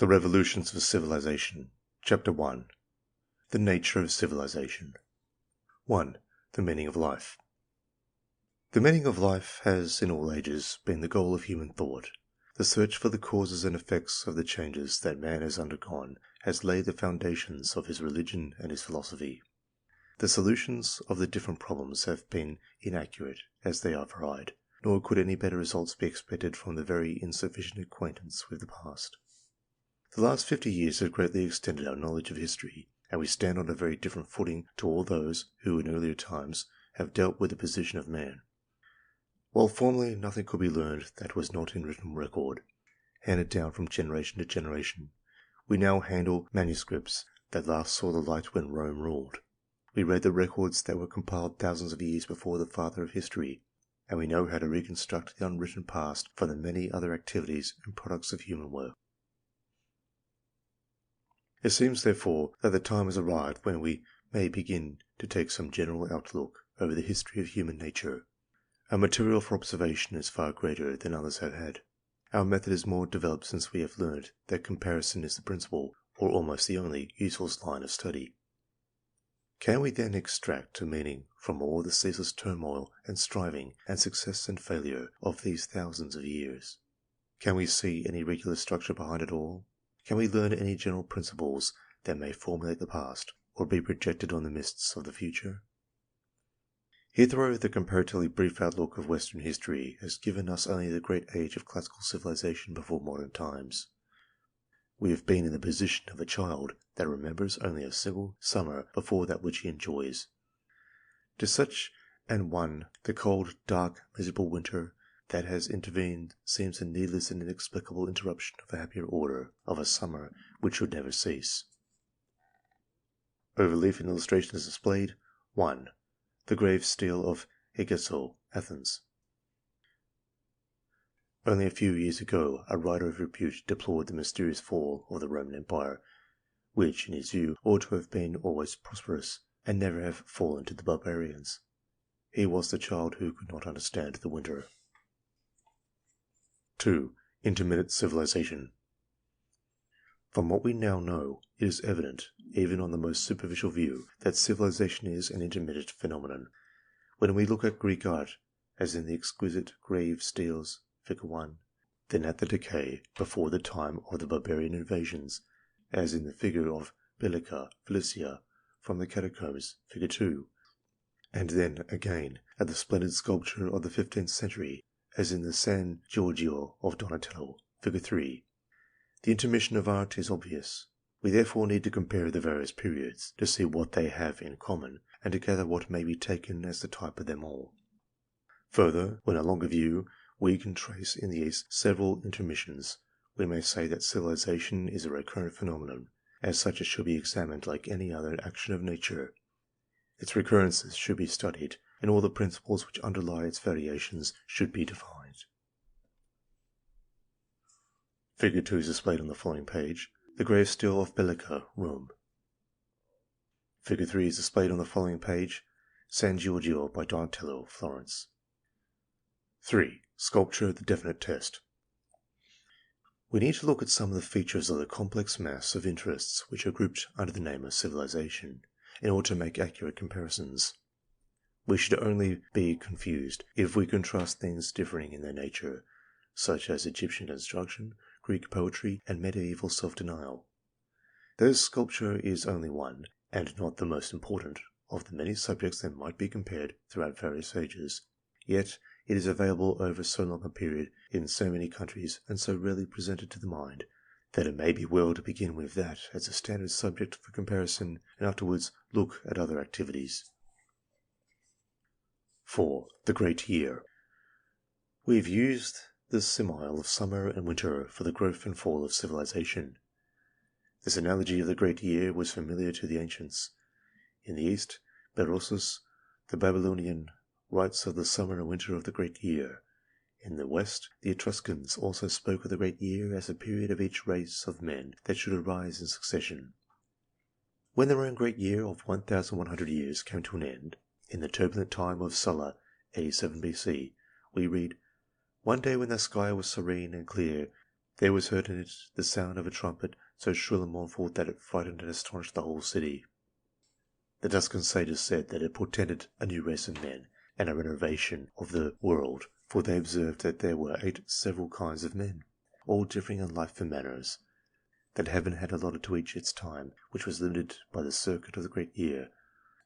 The Revolutions of Civilization. Chapter 1. The Nature of Civilization. 1. The Meaning of Life. The meaning of life has, in all ages, been the goal of human thought. The search for the causes and effects of the changes that man has undergone has laid the foundations of his religion and his philosophy. The solutions of the different problems have been inaccurate as they are varied, nor could any better results be expected from the very insufficient acquaintance with the past. The last 50 years have greatly extended our knowledge of history, and we stand on a very different footing to all those who in earlier times have dealt with the position of man. While formerly nothing could be learned that was not in written record, handed down from generation to generation, we now handle manuscripts that last saw the light when Rome ruled. We read the records that were compiled thousands of years before the father of history, and we know how to reconstruct the unwritten past from the many other activities and products of human work. It seems, therefore, that the time has arrived when we may begin to take some general outlook over the history of human nature. Our material for observation is far greater than others have had. Our method is more developed since we have learned that comparison is the principal, or almost the only, useful line of study. Can we then extract a meaning from all the ceaseless turmoil and striving and success and failure of these thousands of years? Can we see any regular structure behind it all? Can we learn any general principles that may formulate the past, or be projected on the mists of the future? Hitherto, the comparatively brief outlook of Western history has given us only the great age of classical civilization before modern times. We have been in the position of a child that remembers only a single summer before that which he enjoys. To such an one, the cold, dark, miserable winter that has intervened seems a needless and inexplicable interruption of the happier order of a summer which should never cease. Overleaf and illustration is displayed. 1. The grave stele of Aegison, Athens. Only a few years ago, a writer of repute deplored the mysterious fall of the Roman Empire, which, in his view, ought to have been always prosperous, and never have fallen to the barbarians. He was the child who could not understand the winter. 2. Intermittent civilization. From what we now know, it is evident, even on the most superficial view, that civilization is an intermittent phenomenon. When we look at Greek art, as in the exquisite grave steles, Figure 1, then at the decay before the time of the barbarian invasions, as in the figure of Bellica, Felicia, from the catacombs, Figure 2, and then, again, at the splendid sculpture of the 15th century, as in the San Giorgio of Donatello, Figure 3. The intermission of art is obvious. We therefore need to compare the various periods to see what they have in common, and to gather what may be taken as the type of them all. Further, when a longer view, we can trace in the East several intermissions. We may say that civilization is a recurrent phenomenon. As such, it should be examined like any other action of nature. Its recurrences should be studied, and all the principles which underlie its variations should be defined. Figure 2 is displayed on the following page. The grave stele of Bellica, Rome. Figure 3 is displayed on the following page. San Giorgio by Donatello, Florence. 3. Sculpture, the definite test. We need to look at some of the features of the complex mass of interests which are grouped under the name of civilization, in order to make accurate comparisons. We should only be confused if we contrast things differing in their nature, such as Egyptian construction, Greek poetry, and medieval self-denial. Though sculpture is only one, and not the most important, of the many subjects that might be compared throughout various ages, yet it is available over so long a period in so many countries and so rarely presented to the mind, that it may be well to begin with that as a standard subject for comparison, and afterwards look at other activities. 4. The Great Year. We have used the simile of summer and winter for the growth and fall of civilization. This analogy of the Great Year was familiar to the ancients. In the East, Berosus, the Babylonian, writes of the summer and winter of the Great Year. In the West, the Etruscans also spoke of the Great Year as a period of each race of men that should arise in succession. When the Roman Great Year of 1,100 years came to an end, in the turbulent time of Sulla, 87 BC, we read, "One day when the sky was serene and clear, There was heard in it the sound of a trumpet so shrill and mournful that it frightened and astonished the whole city. The Tuscan sages said that it portended a new race of men and a renovation of the world, for they observed that there were 8 several kinds of men, all differing in life and manners, that heaven had allotted to each its time, which was limited by the circuit of the great year,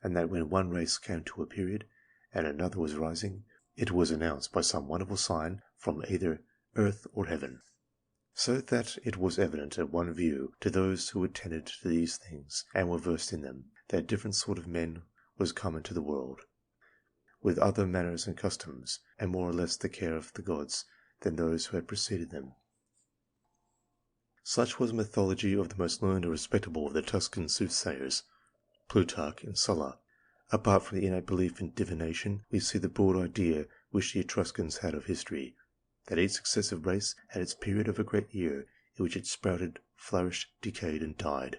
and that when one race came to a period, and another was rising, it was announced by some wonderful sign from either earth or heaven. So that it was evident at one view to those who attended to these things, and were versed in them, that a different sort of men was come into the world, with other manners and customs, and more or less the care of the gods, than those who had preceded them. Such was the mythology of the most learned and respectable of the Tuscan soothsayers, Plutarch and Sulla. Apart from the innate belief in divination, we see the broad idea which the Etruscans had of history, that each successive race had its period of a great year in which it sprouted, flourished, decayed, and died.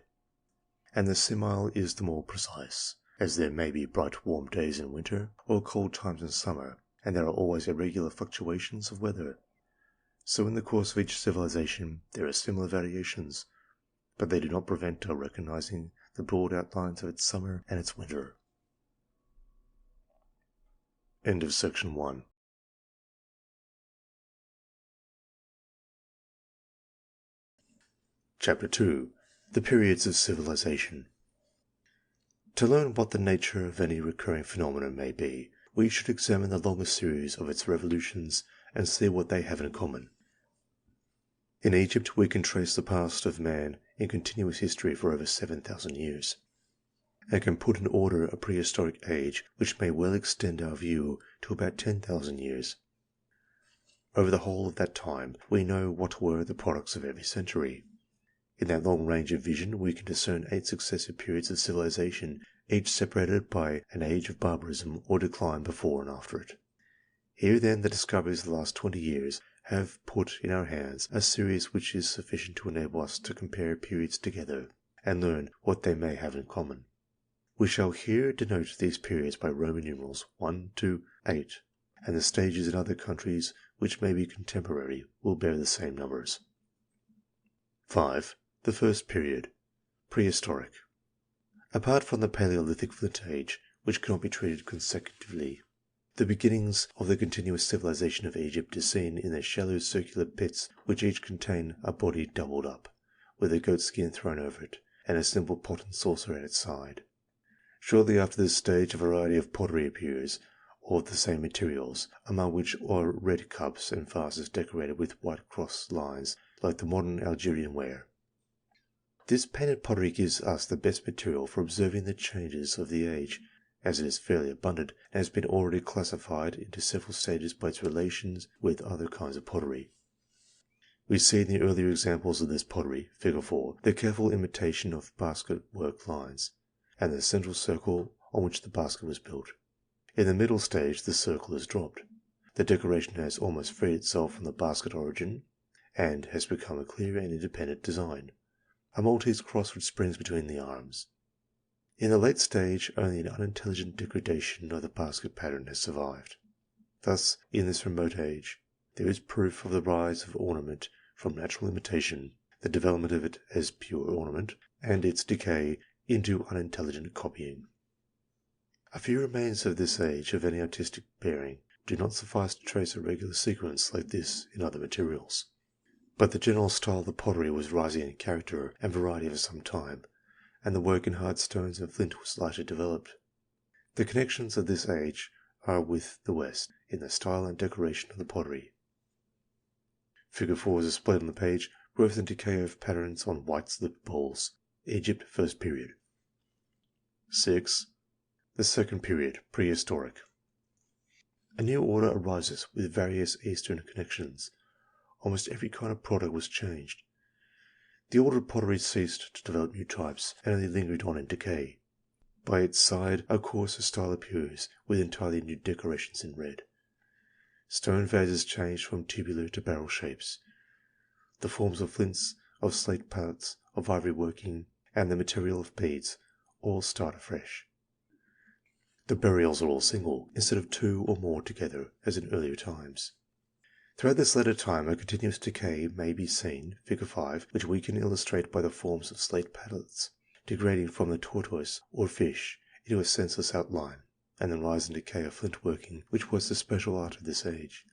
And the simile is the more precise, as there may be bright warm days in winter, or cold times in summer, and there are always irregular fluctuations of weather. So in the course of each civilization there are similar variations, but they do not prevent our recognizing the broad outlines of its summer and its winter. End of section 1. Chapter 2. The Periods of Civilization. To learn what the nature of any recurring phenomenon may be, we should examine the longer series of its revolutions and see what they have in common. In Egypt we can trace the past of man in continuous history for over 7,000 years, and can put in order a prehistoric age which may well extend our view to about 10,000 years. Over the whole of that time we know what were the products of every century. In that long range of vision we can discern 8 successive periods of civilization, each separated by an age of barbarism or decline before and after it. Here then the discoveries of the last 20 years have put in our hands a series which is sufficient to enable us to compare periods together and learn what they may have in common. We shall here denote these periods by Roman numerals 1 to 8, and the stages in other countries which may be contemporary will bear the same numbers. 5. The first period, prehistoric. Apart from the Paleolithic Flint Age, which cannot be treated consecutively, the beginnings of the continuous civilization of Egypt is seen in the shallow circular pits which each contain a body doubled up, with a goat skin thrown over it, and a simple pot and saucer at its side. Shortly after this stage a variety of pottery appears, all of the same materials, among which are red cups and vases decorated with white cross lines like the modern Algerian ware. This painted pottery gives us the best material for observing the changes of the age, as it is fairly abundant and has been already classified into several stages by its relations with other kinds of pottery. We see in the earlier examples of this pottery, Figure 4, the careful imitation of basket work lines, and the central circle on which the basket was built. In the middle stage the circle is dropped. The decoration has almost freed itself from the basket origin, and has become a clear and independent design, a Maltese cross which springs between the arms. In the late stage only an unintelligent degradation of the basket pattern has survived. Thus, in this remote age, there is proof of the rise of ornament from natural imitation, the development of it as pure ornament, and its decay into unintelligent copying. A few remains of this age of any artistic bearing do not suffice to trace a regular sequence like this in other materials. But the general style of the pottery was rising in character and variety for some time, and the work in hard stones and flint was largely developed. The connections of this age are with the West in the style and decoration of the pottery. Figure 4 is displayed on the page, growth and decay of patterns on white slip bowls, Egypt first period. 6. The second period, prehistoric. A new order arises with various Eastern connections. Almost every kind of product was changed. The ordered pottery ceased to develop new types and only lingered on in decay. By its side a coarser style appears with entirely new decorations in red. Stone vases changed from tubular to barrel shapes. The forms of flints, of slate palettes, of ivory working, and the material of beads all start afresh. The burials are all single, instead of 2 or more together, as in earlier times. Throughout this later time, a continuous decay may be seen, figure 5, which we can illustrate by the forms of slate palettes, degrading from the tortoise or fish into a senseless outline, and the rise and decay of flint working, which was the special art of this age.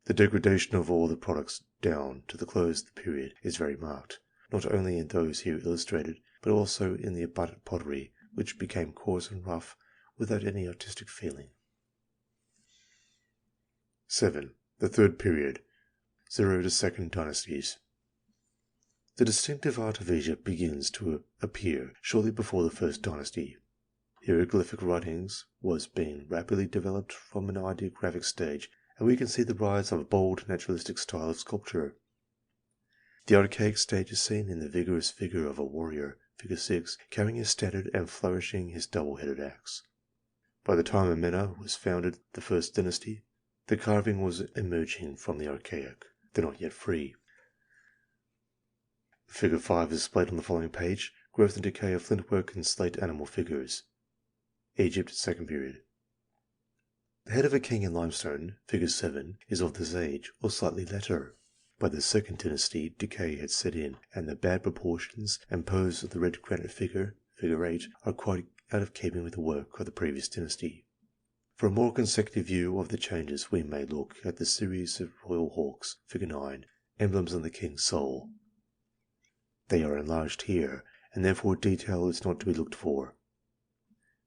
The degradation of all the products down to the close of the period is very marked, not only in those here illustrated, but also in the abundant pottery, which became coarse and rough without any artistic feeling. 7. The third period, 0 to 2nd dynasties. The distinctive art of Egypt begins to appear shortly before the first dynasty. Hieroglyphic writings was being rapidly developed from an ideographic stage, and we can see the rise of a bold naturalistic style of sculpture. The archaic stage is seen in the vigorous figure of a warrior, figure 6, carrying his standard and flourishing his double-headed axe. By the time Amena was founded, the first dynasty, the carving was emerging from the archaic, though not yet free. Figure 5 is displayed on the following page, growth and decay of flintwork and slate animal figures. Egypt, 2nd period. The head of a king in limestone, figure 7, is of this age, or slightly later. By the 2nd dynasty, decay had set in, and the bad proportions and pose of the red granite figure, figure 8, are quite out of keeping with the work of the previous dynasty. For a more consecutive view of the changes, we may look at the series of royal hawks, figure 9, emblems of the king's soul. They are enlarged here, and therefore detail is not to be looked for.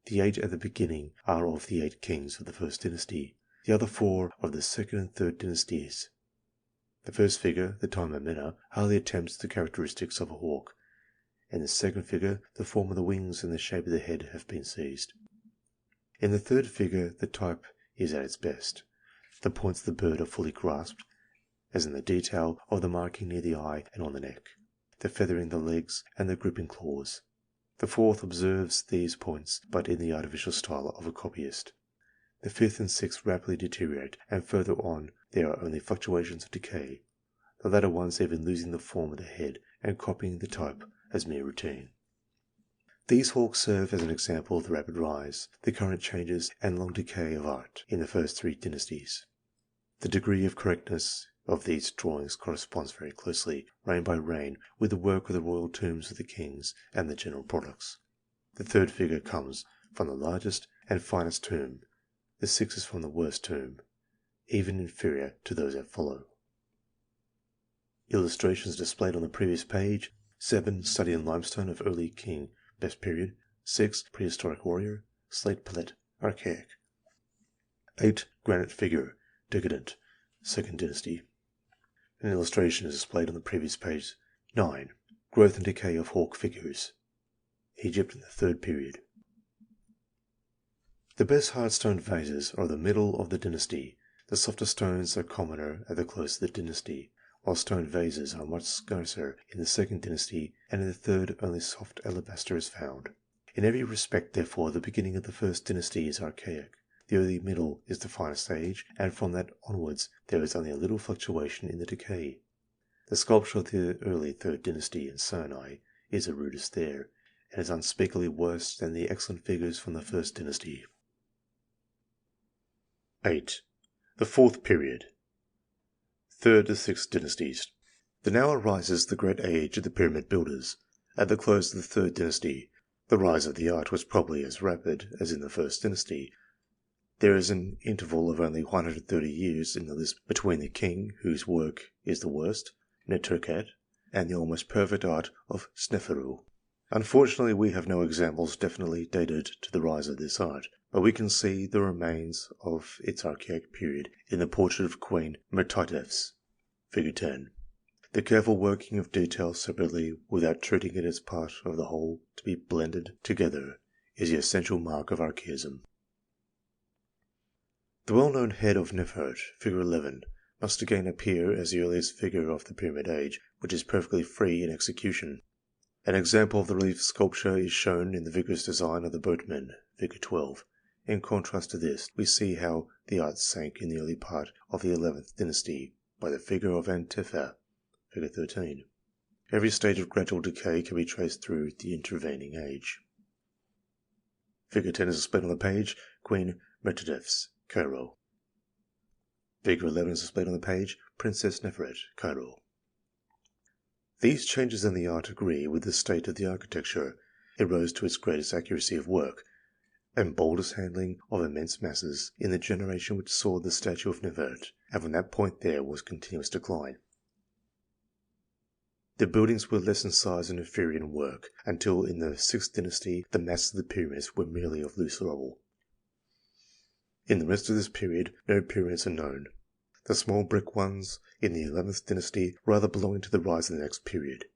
The 8 at the beginning are of the 8 kings of the first dynasty, the other 4 of the 2nd and 3rd dynasties. The first figure, the time of Amena, hardly attempts the characteristics of a hawk. In the second figure, the form of the wings and the shape of the head have been seized. In the third figure, the type is at its best. The points of the bird are fully grasped, as in the detail of the marking near the eye and on the neck, the feathering the legs, and the gripping claws. The fourth observes these points, but in the artificial style of a copyist. The 5th and 6th rapidly deteriorate, and further on there are only fluctuations of decay, the latter ones even losing the form of the head and copying the type as mere routine. These hawks serve as an example of the rapid rise, the current changes, and long decay of art in the first 3 dynasties. The degree of correctness of these drawings corresponds very closely, reign by reign, with the work of the royal tombs of the kings and the general products. The third figure comes from the largest and finest tomb. The 6th is from the worst tomb, even inferior to those that follow. Illustrations displayed on the previous page. 7. Study in limestone of early king, best period. 6. Prehistoric warrior, slate palette, archaic. 8. Granite figure, decadent, 2nd dynasty. An illustration is displayed on the previous page. 9. Growth and decay of hawk figures, Egypt in the 3rd period. The best hard stone vases are the middle of the dynasty. The softer stones are commoner at the close of the dynasty, while stone vases are much scarcer in the 2nd dynasty, and in the 3rd only soft alabaster is found. In every respect, therefore, the beginning of the first dynasty is archaic. The early middle is the finest age, and from that onwards there is only a little fluctuation in the decay. The sculpture of the early 3rd dynasty in Sinai is the rudest there, and is unspeakably worse than the excellent figures from the 1st dynasty. 8. The 4th period, 3rd to 6th dynasties. There now arises the great age of the pyramid builders. At the close of the 3rd dynasty, the rise of the art was probably as rapid as in the 1st dynasty. There is an interval of only 130 years in the list between the king, whose work is the worst, Neturket, and the almost perfect art of Sneferu. Unfortunately, we have no examples definitely dated to the rise of this art, but we can see the remains of its archaic period in the portrait of Queen Mertidefs, figure 10. The careful working of detail separately, without treating it as part of the whole to be blended together, is the essential mark of archaism. The well-known head of Nefert, figure 11, must again appear as the earliest figure of the pyramid age, which is perfectly free in execution. An example of the relief sculpture is shown in the vigorous design of the boatmen, figure 12. In contrast to this, we see how the art sank in the early part of the 11th dynasty by the figure of Antefa, figure 13. Every stage of gradual decay can be traced through the intervening age. Figure 10 is displayed on the page, Queen Mertidefs, Cairo. Figure 11 is displayed on the page, Princess Neferet, Cairo. These changes in the art agree with the state of the architecture. It rose to its greatest accuracy of work and boldest handling of immense masses in the generation which saw the statue of Neferet, and from that point there was continuous decline. The buildings were less in size and inferior in work, until in the 6th dynasty the masses of the pyramids were merely of loose rubble. In the rest of this period no pyramids are known. The small brick ones in the 11th dynasty rather belonging to the rise of the next period.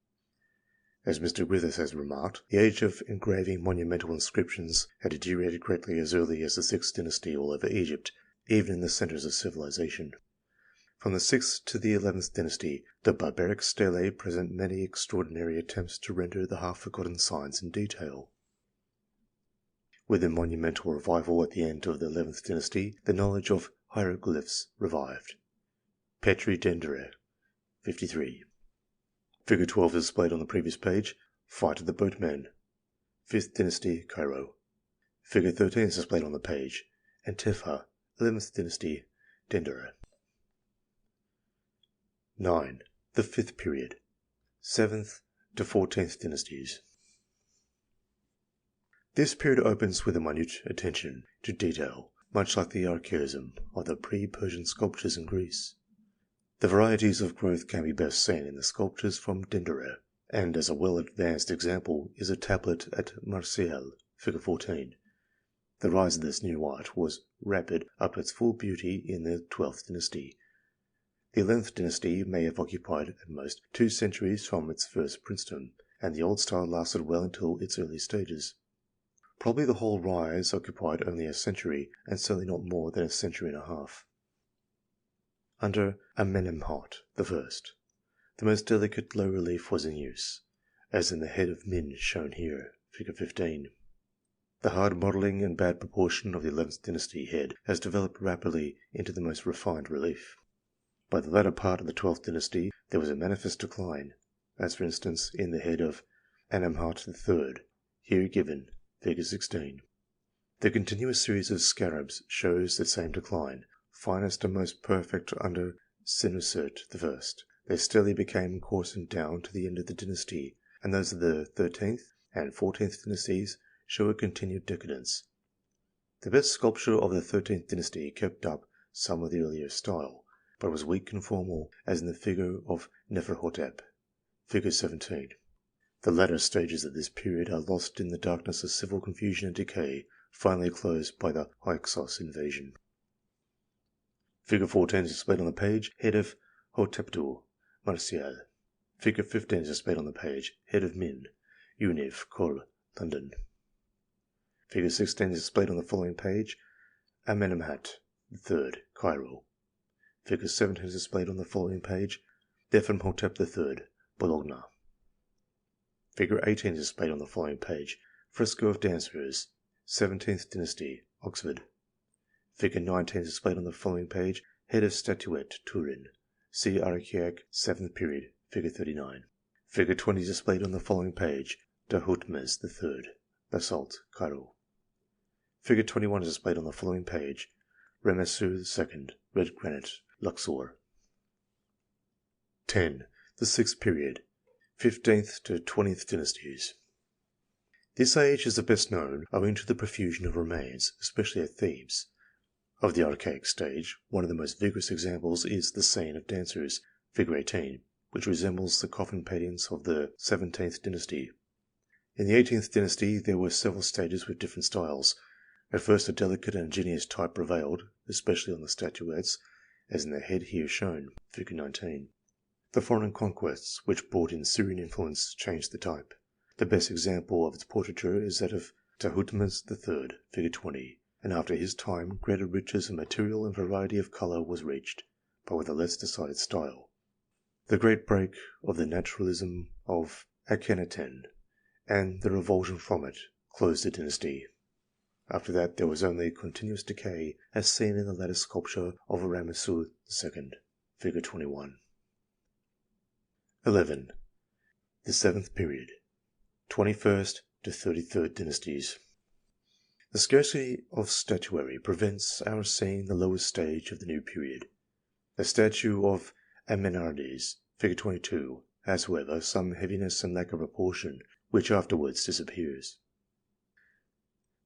As Mr. Griffiths has remarked, the age of engraving monumental inscriptions had deteriorated greatly as early as the 6th dynasty all over Egypt, even in the centers of civilization. From the 6th to the 11th dynasty, the barbaric stelae present many extraordinary attempts to render the half-forgotten signs in detail. With the monumental revival at the end of the 11th dynasty, the knowledge of hieroglyphs revived. Petrie Dendere, 53. Figure 12 is displayed on the previous page. Fight of the Boatmen, 5th dynasty, Cairo. Figure 13 is displayed on the page. Antifa, 11th dynasty, Dendere. 9. The 5th period, 7th to 14th dynasties. This period opens with a minute attention to detail, much like the archaism of the pre-Persian sculptures in Greece. The varieties of growth can be best seen in the sculptures from Dendere, and as a well-advanced example is a tablet at Marseille, figure 14. The rise of this new art was rapid up to its full beauty in the 12th dynasty. The 11th dynasty may have occupied at most 2 centuries from its first princedom, and the old style lasted well until its early stages. Probably the whole rise occupied only a century, and certainly not more than a century and a half. Under Amenemhat I, the most delicate low relief was in use, as in the head of Min shown here, figure 15. The hard modelling and bad proportion of the 11th dynasty head has developed rapidly into the most refined relief. By the latter part of the 12th dynasty there was a manifest decline, as for instance in the head of Amenemhat III, here given, figure 16. The continuous series of scarabs shows the same decline, finest and most perfect under Senusert I. They steadily became coarsened down to the end of the dynasty, and those of the 13th and 14th dynasties show a continued decadence. The best sculpture of the 13th dynasty kept up some of the earlier style, but was weak and formal, as in the figure of Neferhotep, figure 17. The latter stages of this period are lost in the darkness of civil confusion and decay, finally closed by the Hyksos invasion. Figure 14 is displayed on the page, head of Hoteptu, Martial. Figure 15 is displayed on the page, head of Min, Univ, Col, London. Figure 16 is displayed on the following page, Amenemhat III, Cairo. Figure 17 is displayed on the following page, Neferhotep III, Bologna. Figure 18 is displayed on the following page, Fresco of Dancers, 17th dynasty, Oxford. Figure 19 is displayed on the following page, Head of Statuette, Turin. See Archaic 7th period, figure 39. Figure 20 is displayed on the following page, Dahutmez III, Basalt, Cairo. Figure 21 is displayed on the following page, Ramessu II, Red Granite, Luxor. 10. The 6th period, 15th to 20th dynasties. This age is the best known owing to the profusion of remains, especially at Thebes. Of the archaic stage, one of the most vigorous examples is the scene of dancers, figure 18, which resembles the coffin paintings of the 17th dynasty. In the 18th dynasty there were several stages with different styles. At first a delicate and ingenious type prevailed, especially on the statuettes, as in the head here shown, figure 19. The foreign conquests, which brought in Syrian influence, changed the type. The best example of its portraiture is that of Tahutmez III, figure 20, and after his time greater riches of material and variety of colour was reached, but with a less decided style. The great break of the naturalism of Akhenaten and the revulsion from it closed the dynasty. After that there was only continuous decay, as seen in the lattice sculpture of Ramessu II, figure 21. 11. The 7th period, 21st to 33rd dynasties. The scarcity of statuary prevents our seeing the lowest stage of the new period. The statue of Amenardes, figure 22, has however some heaviness and lack of proportion, which afterwards disappears.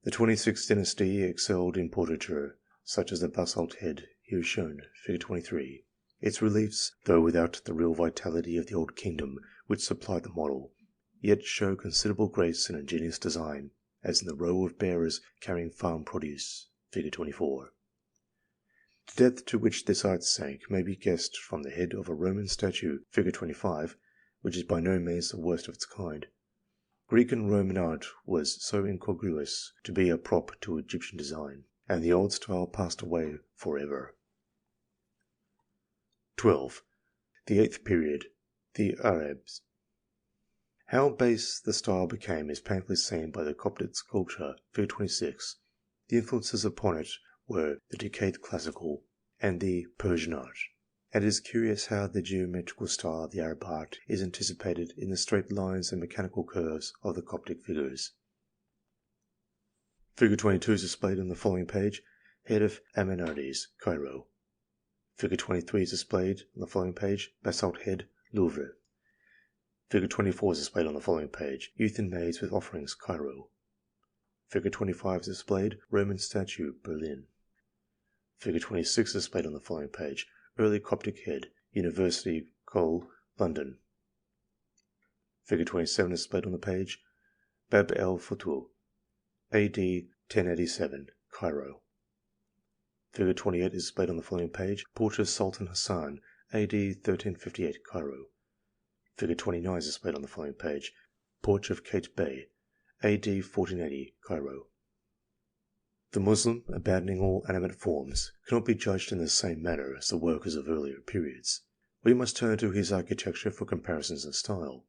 The 26th dynasty excelled in portraiture, such as the basalt head here shown, figure 23. Its reliefs, though without the real vitality of the old kingdom which supplied the model, yet show considerable grace and ingenious design, as in the row of bearers carrying farm produce, figure 24. The depth to which this art sank may be guessed from the head of a Roman statue, figure 25, which is by no means the worst of its kind. Greek and Roman art was so incongruous to be a prop to Egyptian design, and the old style passed away forever. 12. The 8th period, the Arabs. How base the style became is painfully seen by the Coptic sculpture, figure 26. The influences upon it were the decayed classical and the Persian art, and it is curious how the geometrical style of the Arab art is anticipated in the straight lines and mechanical curves of the Coptic figures. Figure 22 is displayed on the following page, head of Amenardes, Cairo. Figure 23 is displayed on the following page, basalt head, Louvre. Figure 24 is displayed on the following page, youth and maids with offerings, Cairo. Figure 25 is displayed, Roman statue, Berlin. Figure 26 is displayed on the following page, early Coptic head, University Cole, London. Figure 27 is displayed on the page, Bab el Futur, AD 1087, Cairo. Figure 28 is displayed on the following page, portrait of Sultan Hassan, AD 1358, Cairo. Figure 29 is displayed on the following page, portrait of Kate Bey, AD 1480, Cairo. The Muslim, abandoning all animate forms, cannot be judged in the same manner as the workers of earlier periods. We must turn to his architecture for comparisons in style.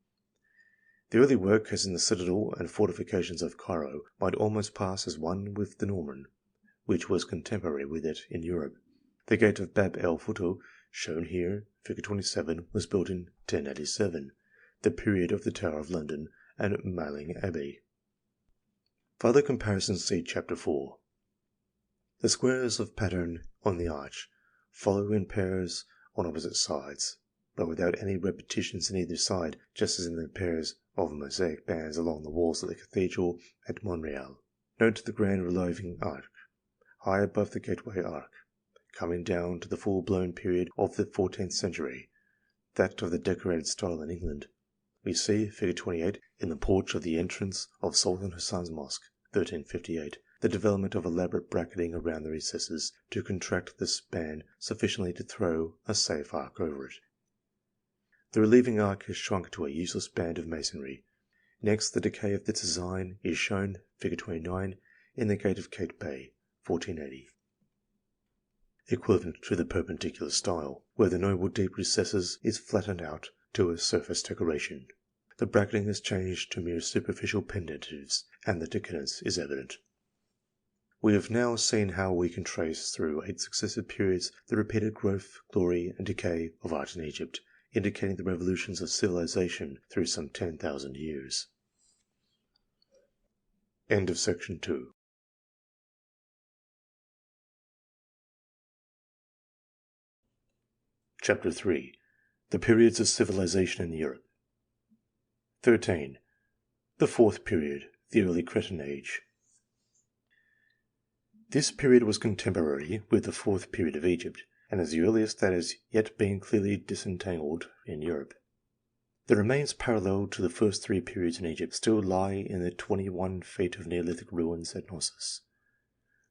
The early work, as in the citadel and fortifications of Cairo, might almost pass as one with the Norman, which was contemporary with it in Europe. The gate of Bab el Futur, shown here, figure 27, was built in 1087, the period of the Tower of London and Mailing Abbey. For other comparisons see chapter 4. The squares of pattern on the arch follow in pairs on opposite sides, but without any repetitions in either side, just as in the pairs of mosaic bands along the walls of the cathedral at Montreal. Note the grand relieving arch, high above the gateway arc, coming down to the full-blown period of the 14th century, that of the decorated style in England. We see, figure 28, in the porch of the entrance of Sultan Hassan's Mosque, 1358, the development of elaborate bracketing around the recesses to contract the span sufficiently to throw a safe arc over it. The relieving arc is shrunk to a useless band of masonry. Next, the decay of this design is shown, figure 29, in the gate of Kate Bay, 1480. Equivalent to the perpendicular style, where the noble deep recesses is flattened out to a surface decoration. The bracketing is changed to mere superficial pendentives, and the decadence is evident. We have now seen how we can trace through 8 successive periods the repeated growth, glory, and decay of art in Egypt, indicating the revolutions of civilization through some 10,000 years. End of section 2. Chapter 3. The periods of civilization in Europe. 13. The 4th period, the early Cretan Age. This period was contemporary with the 4th period of Egypt, and is the earliest that has yet been clearly disentangled in Europe. The remains parallel to the first 3 periods in Egypt still lie in the 21 feet of Neolithic ruins at Knossos.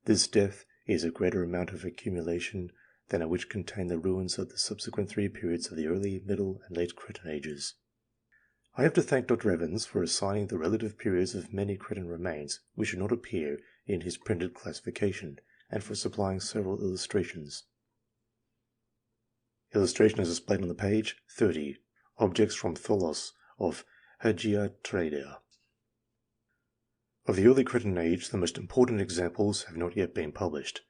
This depth is a greater amount of accumulation than that which contain the ruins of the subsequent 3 periods of the early, middle, and late Cretan ages. I have to thank Dr. Evans for assigning the relative periods of many Cretan remains which do not appear in his printed classification, and for supplying several illustrations. Illustration is displayed on the page 30. Objects from Tholos of Hagiatreida. Of the early Cretan age, the most important examples have not yet been published,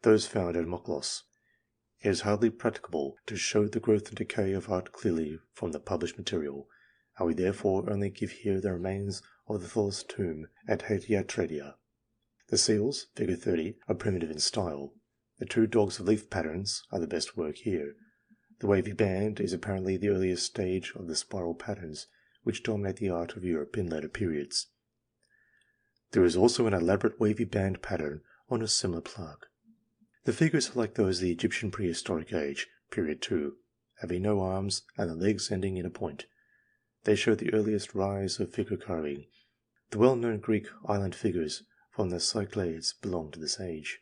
those found at Moklos. It is hardly practicable to show the growth and decay of art clearly from the published material, and we therefore only give here the remains of the Tholos tomb at Hagiatreida. The seals, figure 30, are primitive in style. The 2 dogs of leaf patterns are the best work here. The wavy band is apparently the earliest stage of the spiral patterns which dominate the art of Europe in later periods. There is also an elaborate wavy band pattern on a similar plaque. The figures are like those of the Egyptian prehistoric age, period 2, having no arms and the legs ending in a point. They show the earliest rise of figure carving. The well-known Greek island figures from the Cyclades belong to this age.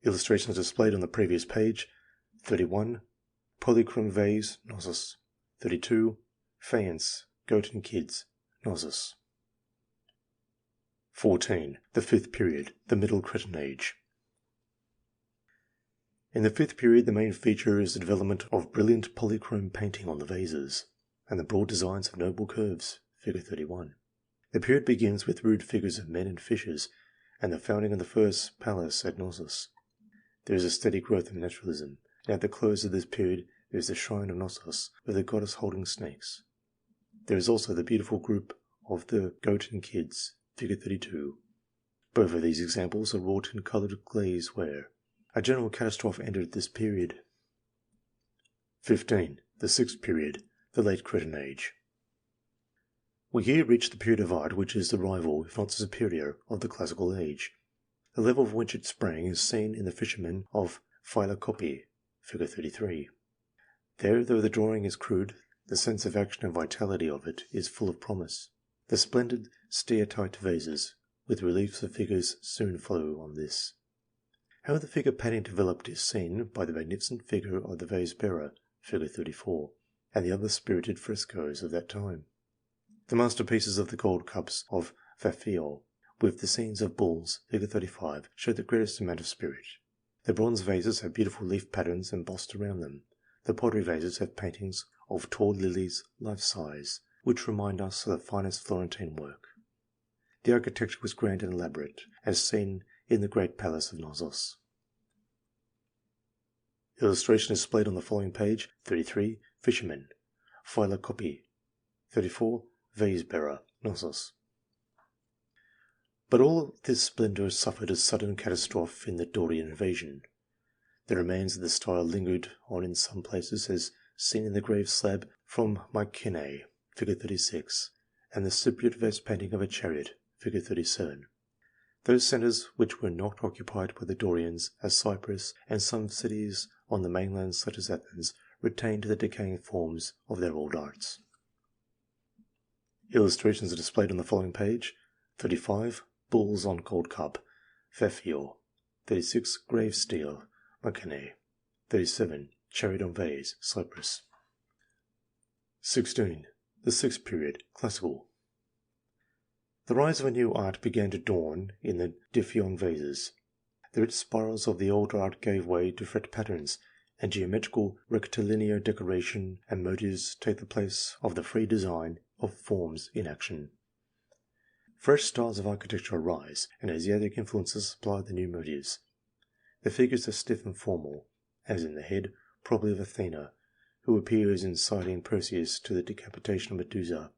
Illustrations displayed on the previous page: 31. Polychrome vase, Knossos. 32. Faience, goat and kids, Knossos. 14. The fifth period, the Middle Cretan Age. In the fifth period, the main feature is the development of brilliant polychrome painting on the vases, and the broad designs of noble curves, figure 31. The period begins with rude figures of men and fishes, and the founding of the first palace at Knossos. There is a steady growth of naturalism, and at the close of this period there is the shrine of Knossos, with the goddess holding snakes. There is also the beautiful group of the goat and kids, figure 32. Both of these examples are wrought in coloured glaze ware. A general catastrophe ended this period. 15. The sixth period, the Late Cretan Age. We here reach the period of art which is the rival, if not the superior, of the Classical Age. The level from which it sprang is seen in the fishermen of Phylocopi, figure 33. There, though the drawing is crude, the sense of action and vitality of it is full of promise. The splendid steatite vases, with reliefs of figures, soon follow on this. How the figure painting developed is seen by the magnificent figure of the vase bearer, figure 34, and the other spirited frescoes of that time. The masterpieces of the gold cups of Fafio, with the scenes of bulls, figure 35, show the greatest amount of spirit. The bronze vases have beautiful leaf patterns embossed around them. The pottery vases have paintings of tall lilies, life-size, which remind us of the finest Florentine work. The architecture was grand and elaborate, as seen in the great palace of Knossos. Illustration displayed on the following page: 33. Fishermen, Phylocopi. 34. Vase bearer, Knossos. But all this splendour suffered a sudden catastrophe in the Dorian invasion. The remains of the style lingered on in some places, as seen in the grave slab from Mycenae, figure 36, and the Cypriot vase painting of a chariot, figure 37. Those centres which were not occupied by the Dorians, as Cyprus and some cities on the mainland such as Athens, retained the decaying forms of their old arts. Illustrations are displayed on the following page: 35. Bulls on gold cup, Fafio. 36. Grave steel, Mycenae. 37. Chariot on vase, Cyprus. 16. The sixth period, Classical. The rise of a new art began to dawn in the Diphion vases. The rich spirals of the old art gave way to fret patterns, and geometrical rectilinear decoration and motives take the place of the free design of forms in action. Fresh styles of architecture arise, and Asiatic influences supply the new motives. The figures are stiff and formal, as in the head, probably of Athena, who appears inciting Perseus to the decapitation of Medusa.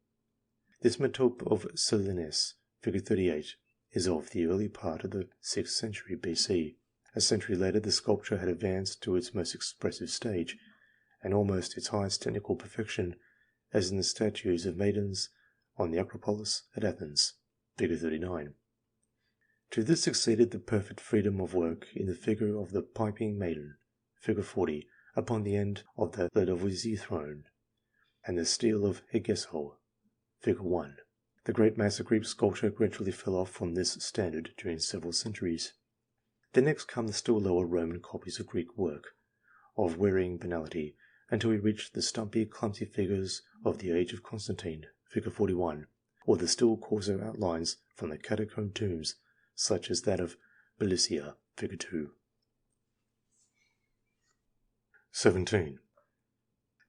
This metope of Silenus, figure 38, is of the early part of the 6th century BC. A century later, the sculpture had advanced to its most expressive stage, and almost its highest technical perfection, as in the statues of maidens on the Acropolis at Athens, figure 39. To this succeeded the perfect freedom of work in the figure of the piping maiden, figure 40, upon the end of the Lodovisi throne, and the stele of Hegeso, figure 1. The great mass of Greek sculpture gradually fell off from this standard during several centuries. Then next come the still lower Roman copies of Greek work, of wearying banality, until we reach the stumpy, clumsy figures of the age of Constantine, figure 41, or the still coarser outlines from the catacomb tombs, such as that of Belicia, figure 2. 17.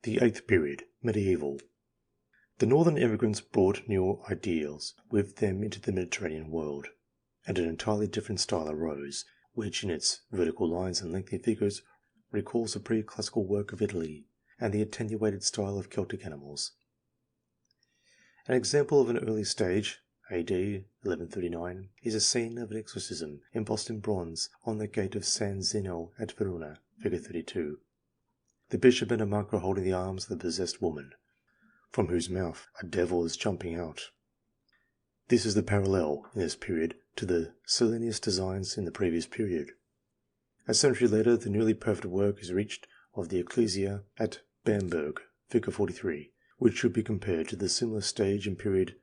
The eighth period, Medieval. The northern immigrants brought new ideals with them into the Mediterranean world, and an entirely different style arose, which in its vertical lines and lengthy figures recalls the pre-classical work of Italy and the attenuated style of Celtic animals. An example of an early stage, AD 1139, is a scene of an exorcism embossed in bronze on the gate of San Zeno at Verona, figure 32. the bishop and a monk are holding the arms of the possessed woman, from whose mouth a devil is jumping out. This is the parallel, in this period, to the Cellinius designs in the previous period. A century later, the nearly perfect work is reached of the Ecclesia at Bamberg, figure 43, which should be compared to the similar stage in period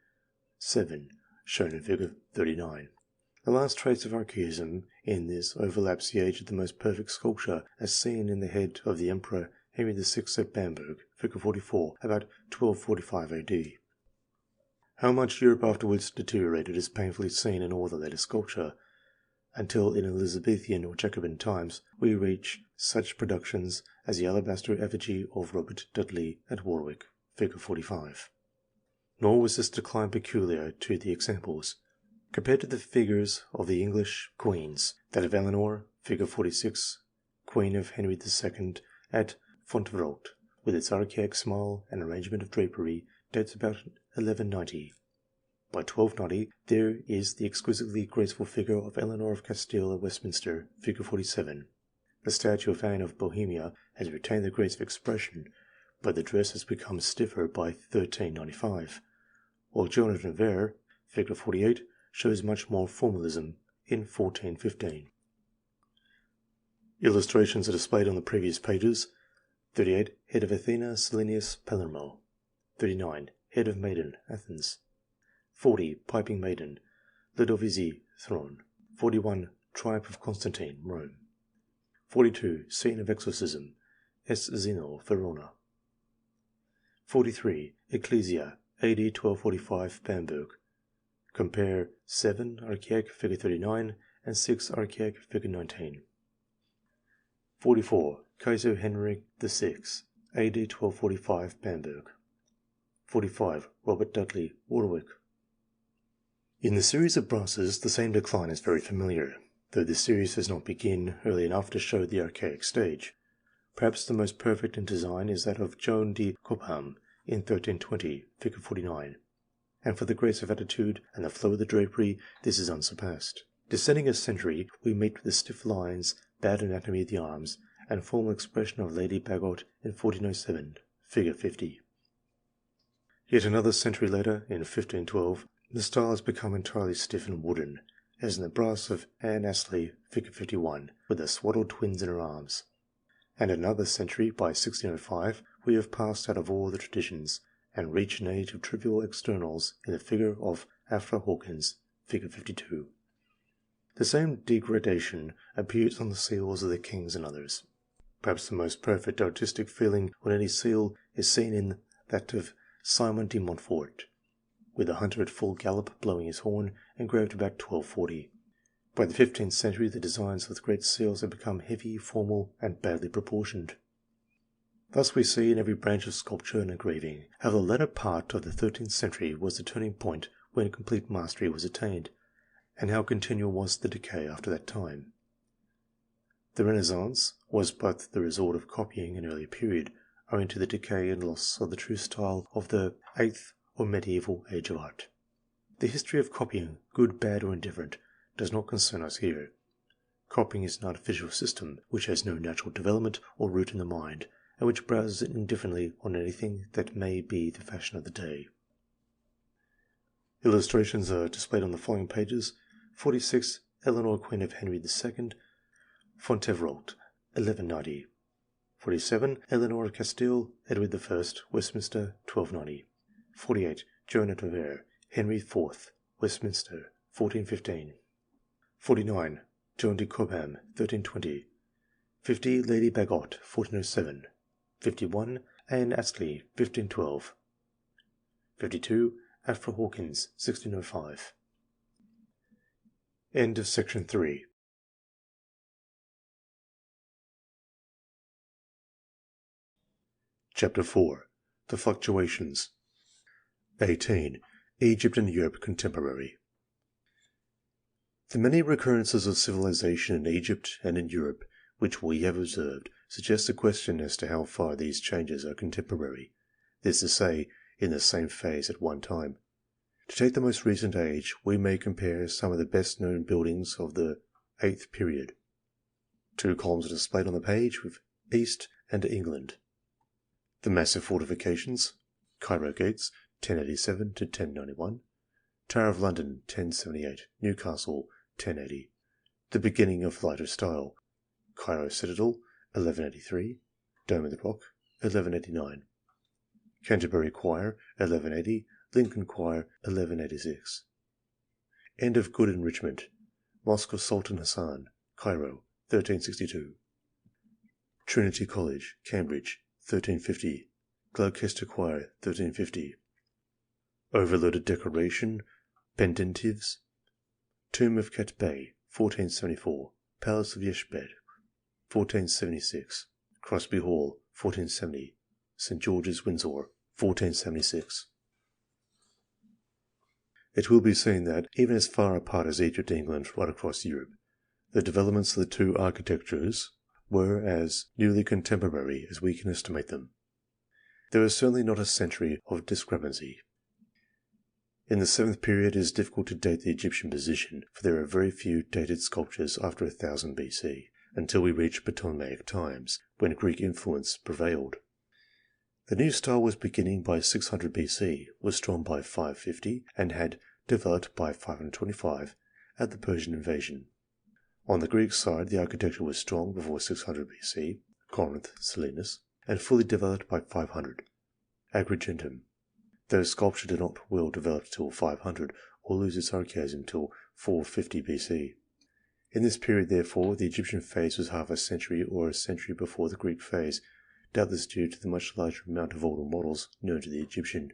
7, shown in figure 39. The last trace of archaism in this overlaps the age of the most perfect sculpture as seen in the head of the Emperor Henry VI at Bamberg, figure 44, about 1245 AD. How much Europe afterwards deteriorated is painfully seen in all the later sculpture, until in Elizabethan or Jacobin times we reach such productions as the alabaster effigy of Robert Dudley at Warwick, figure 45. Nor was this decline peculiar to the examples. Compared to the figures of the English queens, that of Eleanor, figure 46, Queen of Henry II at Fontevraud, with its archaic smile and arrangement of drapery, dates about 1190. By 1290, there is the exquisitely graceful figure of Eleanor of Castile at Westminster, figure 47. The statue of Anne of Bohemia has retained the grace of expression, but the dress has become stiffer by 1395, while Joan of Navarre, figure 48, shows much more formalism in 1415. Illustrations are displayed on the previous pages. 38. Head of Athena Cellinius Palermo. 39. Head of Maiden, Athens. 40. Piping Maiden, Ludovisi, throne. 41. Triumph of Constantine, Rome. 42. Scene of Exorcism, S. Zeno, Verona. 43. Ecclesia, AD 1245, Bamberg. Compare 7. Archaic, figure 39, and 6. Archaic, figure 19. 44. Kaiser Henrik VI, AD 1245, Bamberg. 45. Robert Dudley, Warwick. In the series of brasses, the same decline is very familiar, though the series does not begin early enough to show the archaic stage. Perhaps the most perfect in design is that of Joan de Cobham in 1320, figure 49. And for the grace of attitude and the flow of the drapery, this is unsurpassed. Descending a century, we meet with the stiff lines, bad anatomy of the arms, and formal expression of Lady Bagot in 1407, figure 50. Yet another century later, in 1512, the style has become entirely stiff and wooden, as in the brass of Anne Astley, figure 51, with the swaddled twins in her arms. And another century, by 1605, we have passed out of all the traditions, and reach an age of trivial externals in the figure of Afra Hawkins, figure 52. The same degradation appears on the seals of the kings and others. Perhaps the most perfect artistic feeling on any seal is seen in that of Simon de Montfort, with the hunter at full gallop blowing his horn, engraved about 1240. By the 15th century, the designs of the great seals have become heavy, formal, and badly proportioned. Thus we see in every branch of sculpture and engraving how the latter part of the 13th century was the turning point when complete mastery was attained, and how continual was the decay after that time. The Renaissance was but the result of copying an earlier period, owing to the decay and loss of the true style of the 8th or medieval age of art. The history of copying, good, bad, or indifferent, does not concern us here. Copying is an artificial system which has no natural development or root in the mind, and which browses indifferently on anything that may be the fashion of the day. Illustrations are displayed on the following pages. 46. Eleanor, Queen of Henry II, Fontevraud, 1190. 47. Eleanor of Castile, Edward I, Westminster, 1290. 48. Joan of Navarre, Henry IV, Westminster, 1415. 49. Joan de Cobham, 1320. 50. Lady Bagot, 1407. 51. Anne Astley, 1512. 52. Afra Hawkins, 1605. End of section 3. Chapter 4. The Fluctuations. 18. Egypt and Europe Contemporary. The many recurrences of civilization in Egypt and in Europe which we have observed suggest a question as to how far these changes are contemporary, that is to say, in the same phase at one time. To take the most recent age, we may compare some of the best-known buildings of the 8th period. Two columns are displayed on the page, with East and England. The massive fortifications: Cairo Gates, 1087 to 1091, Tower of London, 1078, Newcastle, 1080. The beginning of lighter style: Cairo Citadel, 1183, Dome of the Rock, 1189, Canterbury Choir, 1180, Lincoln Choir, 1186. End of good enrichment: Mosque of Sultan Hassan, Cairo, 1362. Trinity College, Cambridge, 1350, Gloucester Choir, 1350. Overloaded decoration, pendentives: Tomb of Cat Bey, 1474, Palace of Yeshbet, 1476, Crosby Hall, 1470, St. George's, Windsor, 1476. It will be seen that, even as far apart as Egypt and England right across Europe, the developments of the two architectures were as nearly contemporary as we can estimate them. There is certainly not a century of discrepancy. In the 7th period it is difficult to date the Egyptian position, for there are very few dated sculptures after 1000 BC, until we reach Ptolemaic times, when Greek influence prevailed. The new style was beginning by 600 BC, was strong by 550, and had developed by 525 at the Persian invasion. On the Greek side, the architecture was strong before 600 BC, Corinth, Selinus, and fully developed by 500, Agrigentum, though sculpture did not well develop till 500 or lose its archaism till 450 BC. In this period, therefore, the Egyptian phase was half a century or a century before the Greek phase, doubtless due to the much larger amount of older models known to the Egyptian.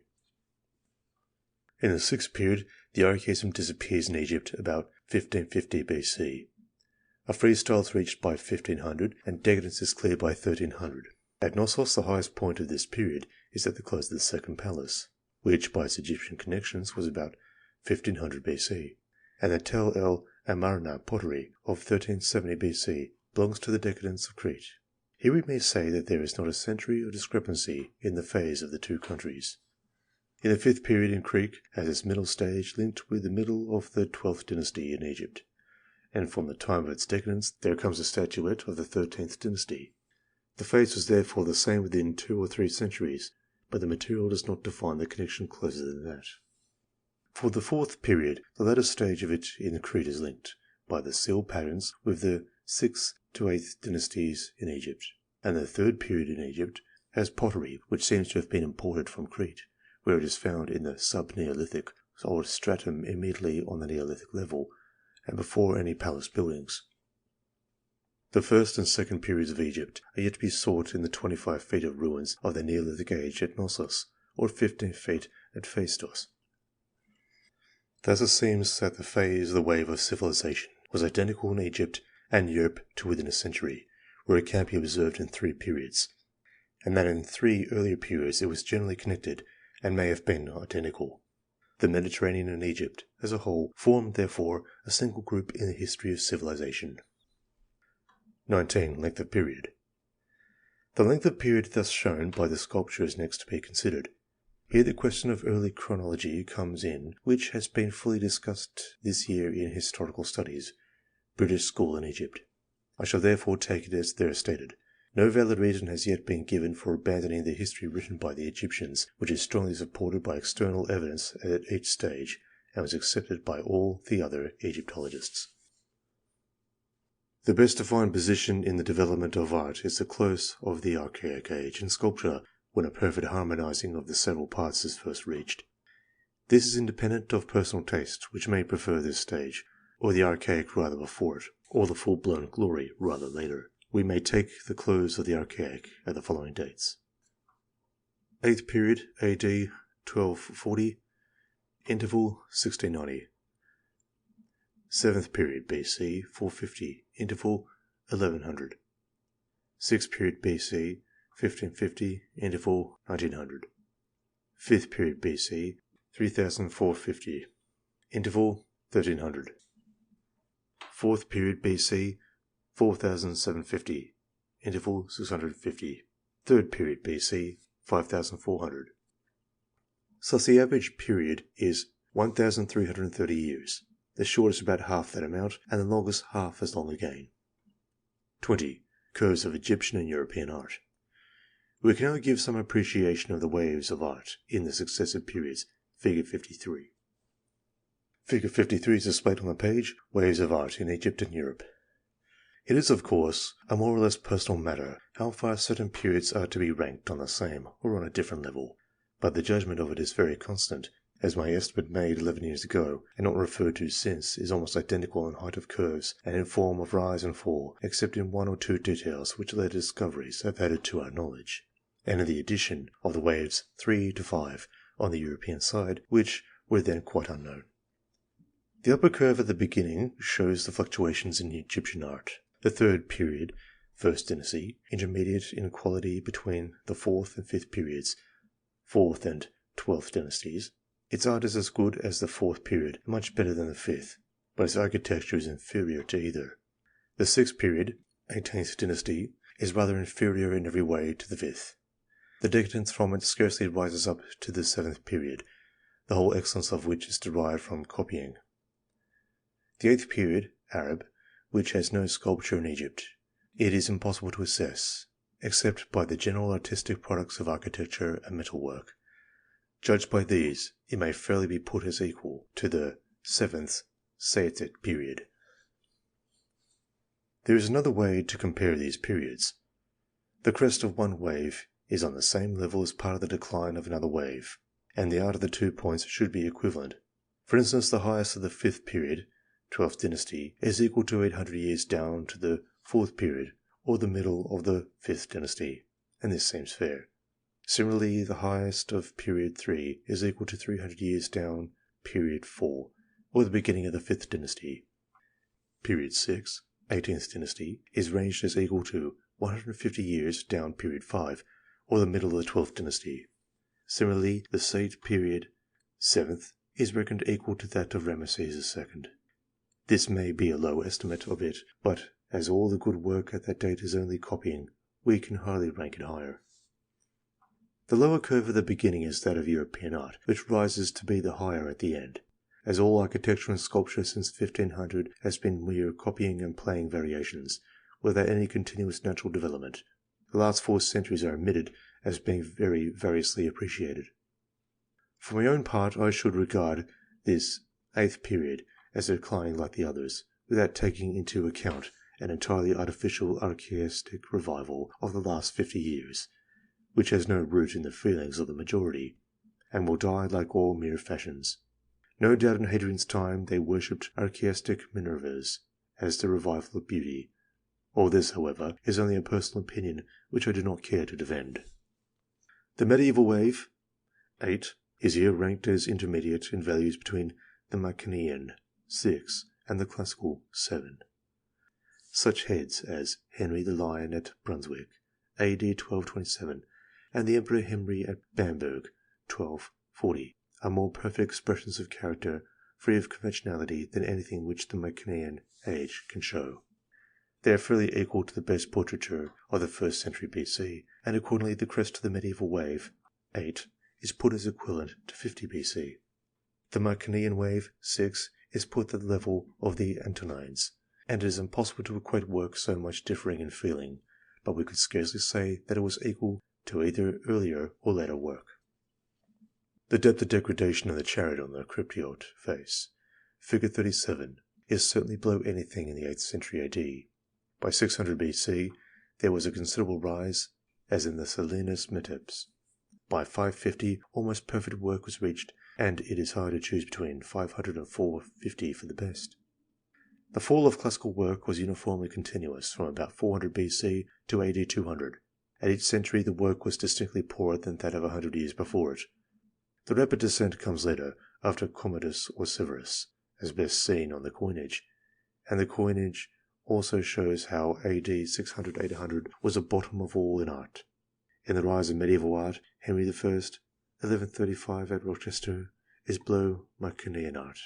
In the 6th period, the archaism disappears in Egypt about 1550 BC. A freestyle is reached by 1500, and decadence is clear by 1300. At Knossos, the highest point of this period is at the close of the Second Palace, which, by its Egyptian connections, was about 1500 BC, and the Tel el Amarna pottery of 1370 BC belongs to the decadence of Crete. Here we may say that there is not a century of discrepancy in the phase of the two countries. In the 5th period in Crete has its middle stage linked with the middle of the 12th dynasty in Egypt, and from the time of its decadence there comes a statuette of the 13th dynasty. The phase was therefore the same within 2 or 3 centuries, but the material does not define the connection closer than that. For the 4th period, the latter stage of it in Crete is linked by the seal patterns with the 6th to 8th dynasties in Egypt, and the 3rd period in Egypt has pottery which seems to have been imported from Crete, where it is found in the sub-Neolithic or stratum immediately on the Neolithic level, and before any palace buildings. The 1st and 2nd periods of Egypt are yet to be sought in the 25 feet of ruins of the Neolithic age at Knossos, or 15 feet at Phaistos. Thus it seems that the phase of the wave of civilization was identical in Egypt and Europe to within a century, where it can be observed in 3 periods, and that in 3 earlier periods it was generally connected and may have been identical. The Mediterranean and Egypt, as a whole, formed, therefore, a single group in the history of civilization. 19. Length of period. The length of period thus shown by the sculpture is next to be considered. Here the question of early chronology comes in, which has been fully discussed this year in Historical Studies, British School in Egypt. I shall therefore take it as there stated. No valid reason has yet been given for abandoning the history written by the Egyptians, which is strongly supported by external evidence at each stage, and was accepted by all the other Egyptologists. The best defined position in the development of art is the close of the Archaic Age in sculpture, when a perfect harmonizing of the several parts is first reached. This is independent of personal taste, which may prefer this stage, or the Archaic rather before it, or the full-blown glory rather later. We may take the close of the Archaic at the following dates. 8th period, AD 1240, interval 1690. 7th period, BC 450, interval 1100. 6th period, BC 1550, interval 1900. 5th period, BC 3450, interval 1300. 4th period, BC 4750, interval 650. 3rd period, BC 5400. Thus the average period is 1330 years, the shortest about half that amount, and the longest half as long again. 20. Curves of Egyptian and European art. We can now give some appreciation of the waves of art in the successive periods. Figure 53. Figure 53 is displayed on the page, Waves of Art in Egypt and Europe. It is, of course, a more or less personal matter how far certain periods are to be ranked on the same or on a different level, but the judgment of it is very constant, as my estimate made 11 years ago, and not referred to since, is almost identical in height of curves and in form of rise and fall, except in one or two details which later discoveries have added to our knowledge, and in the addition of the waves 3 to 5 on the European side, which were then quite unknown. The upper curve at the beginning shows the fluctuations in Egyptian art. The third period, First Dynasty, intermediate in quality between the 4th and 5th periods, 4th and 12th dynasties. Its art is as good as the 4th period, and much better than the 5th, but its architecture is inferior to either. The 6th period, 18th dynasty, is rather inferior in every way to the 5th. The decadence from it scarcely rises up to the 7th period, the whole excellence of which is derived from copying. The 8th period, Arab, which has no sculpture in Egypt, it is impossible to assess, except by the general artistic products of architecture and metalwork. Judged by these, it may fairly be put as equal to the 7th Saïtic period. There is another way to compare these periods. The crest of one wave is on the same level as part of the decline of another wave, and the art of the 2 points should be equivalent. For instance, the highest of the 5th period, 12th dynasty, is equal to 800 years down to the 4th period, or the middle of the 5th dynasty, and this seems fair. Similarly, the highest of period 3 is equal to 300 years down period 4, or the beginning of the 5th dynasty. Period 6, 18th dynasty, is ranged as equal to 150 years down period 5, or the middle of the 12th dynasty. Similarly, the Saïd period, 7th, is reckoned equal to that of Ramesses II. This may be a low estimate of it, but as all the good work at that date is only copying, we can hardly rank it higher. The lower curve at the beginning is that of European art, which rises to be the higher at the end. As all architecture and sculpture since 1500 has been mere copying and playing variations, without any continuous natural development, the last 4 centuries are admitted as being very variously appreciated. For my own part, I should regard this 8th period as declining like the others, without taking into account an entirely artificial archaeistic revival of the last 50 years, which has no root in the feelings of the majority, and will die like all mere fashions. No doubt in Hadrian's time they worshipped archaeistic Minervas as the revival of beauty. All this, however, is only a personal opinion which I do not care to defend. The medieval wave, 8, is here ranked as intermediate in values between the Mycenaean, 6, and the classical, 7. Such heads as Henry the Lion at Brunswick, AD 1227, and the Emperor Henry at Bamberg, 1240, are more perfect expressions of character, free of conventionality, than anything which the Mycenaean age can show. They are fairly equal to the best portraiture of the 1st century BC, and accordingly the crest of the medieval wave, 8, is put as equivalent to 50 BC. The Mycenaean wave, 6, is put at the level of the Antonines, and it is impossible to equate work so much differing in feeling, but we could scarcely say that it was equal to either earlier or later work. The depth of degradation of the chariot on the cryptiote face, figure 37, is certainly below anything in the 8th century AD. By 600 BC, there was a considerable rise, as in the Selinus Meteps. By 550, almost perfect work was reached, and it is hard to choose between 500 and 450 for the best. The fall of classical work was uniformly continuous from about 400 BC to AD 200. At each century the work was distinctly poorer than that of 100 years before it. The rapid descent comes later, after Commodus or Severus, as best seen on the coinage, and the coinage also shows how AD 600-800 was the bottom of all in art. In the rise of medieval art, Henry I, 1135 at Rochester, is below Mycenaean art.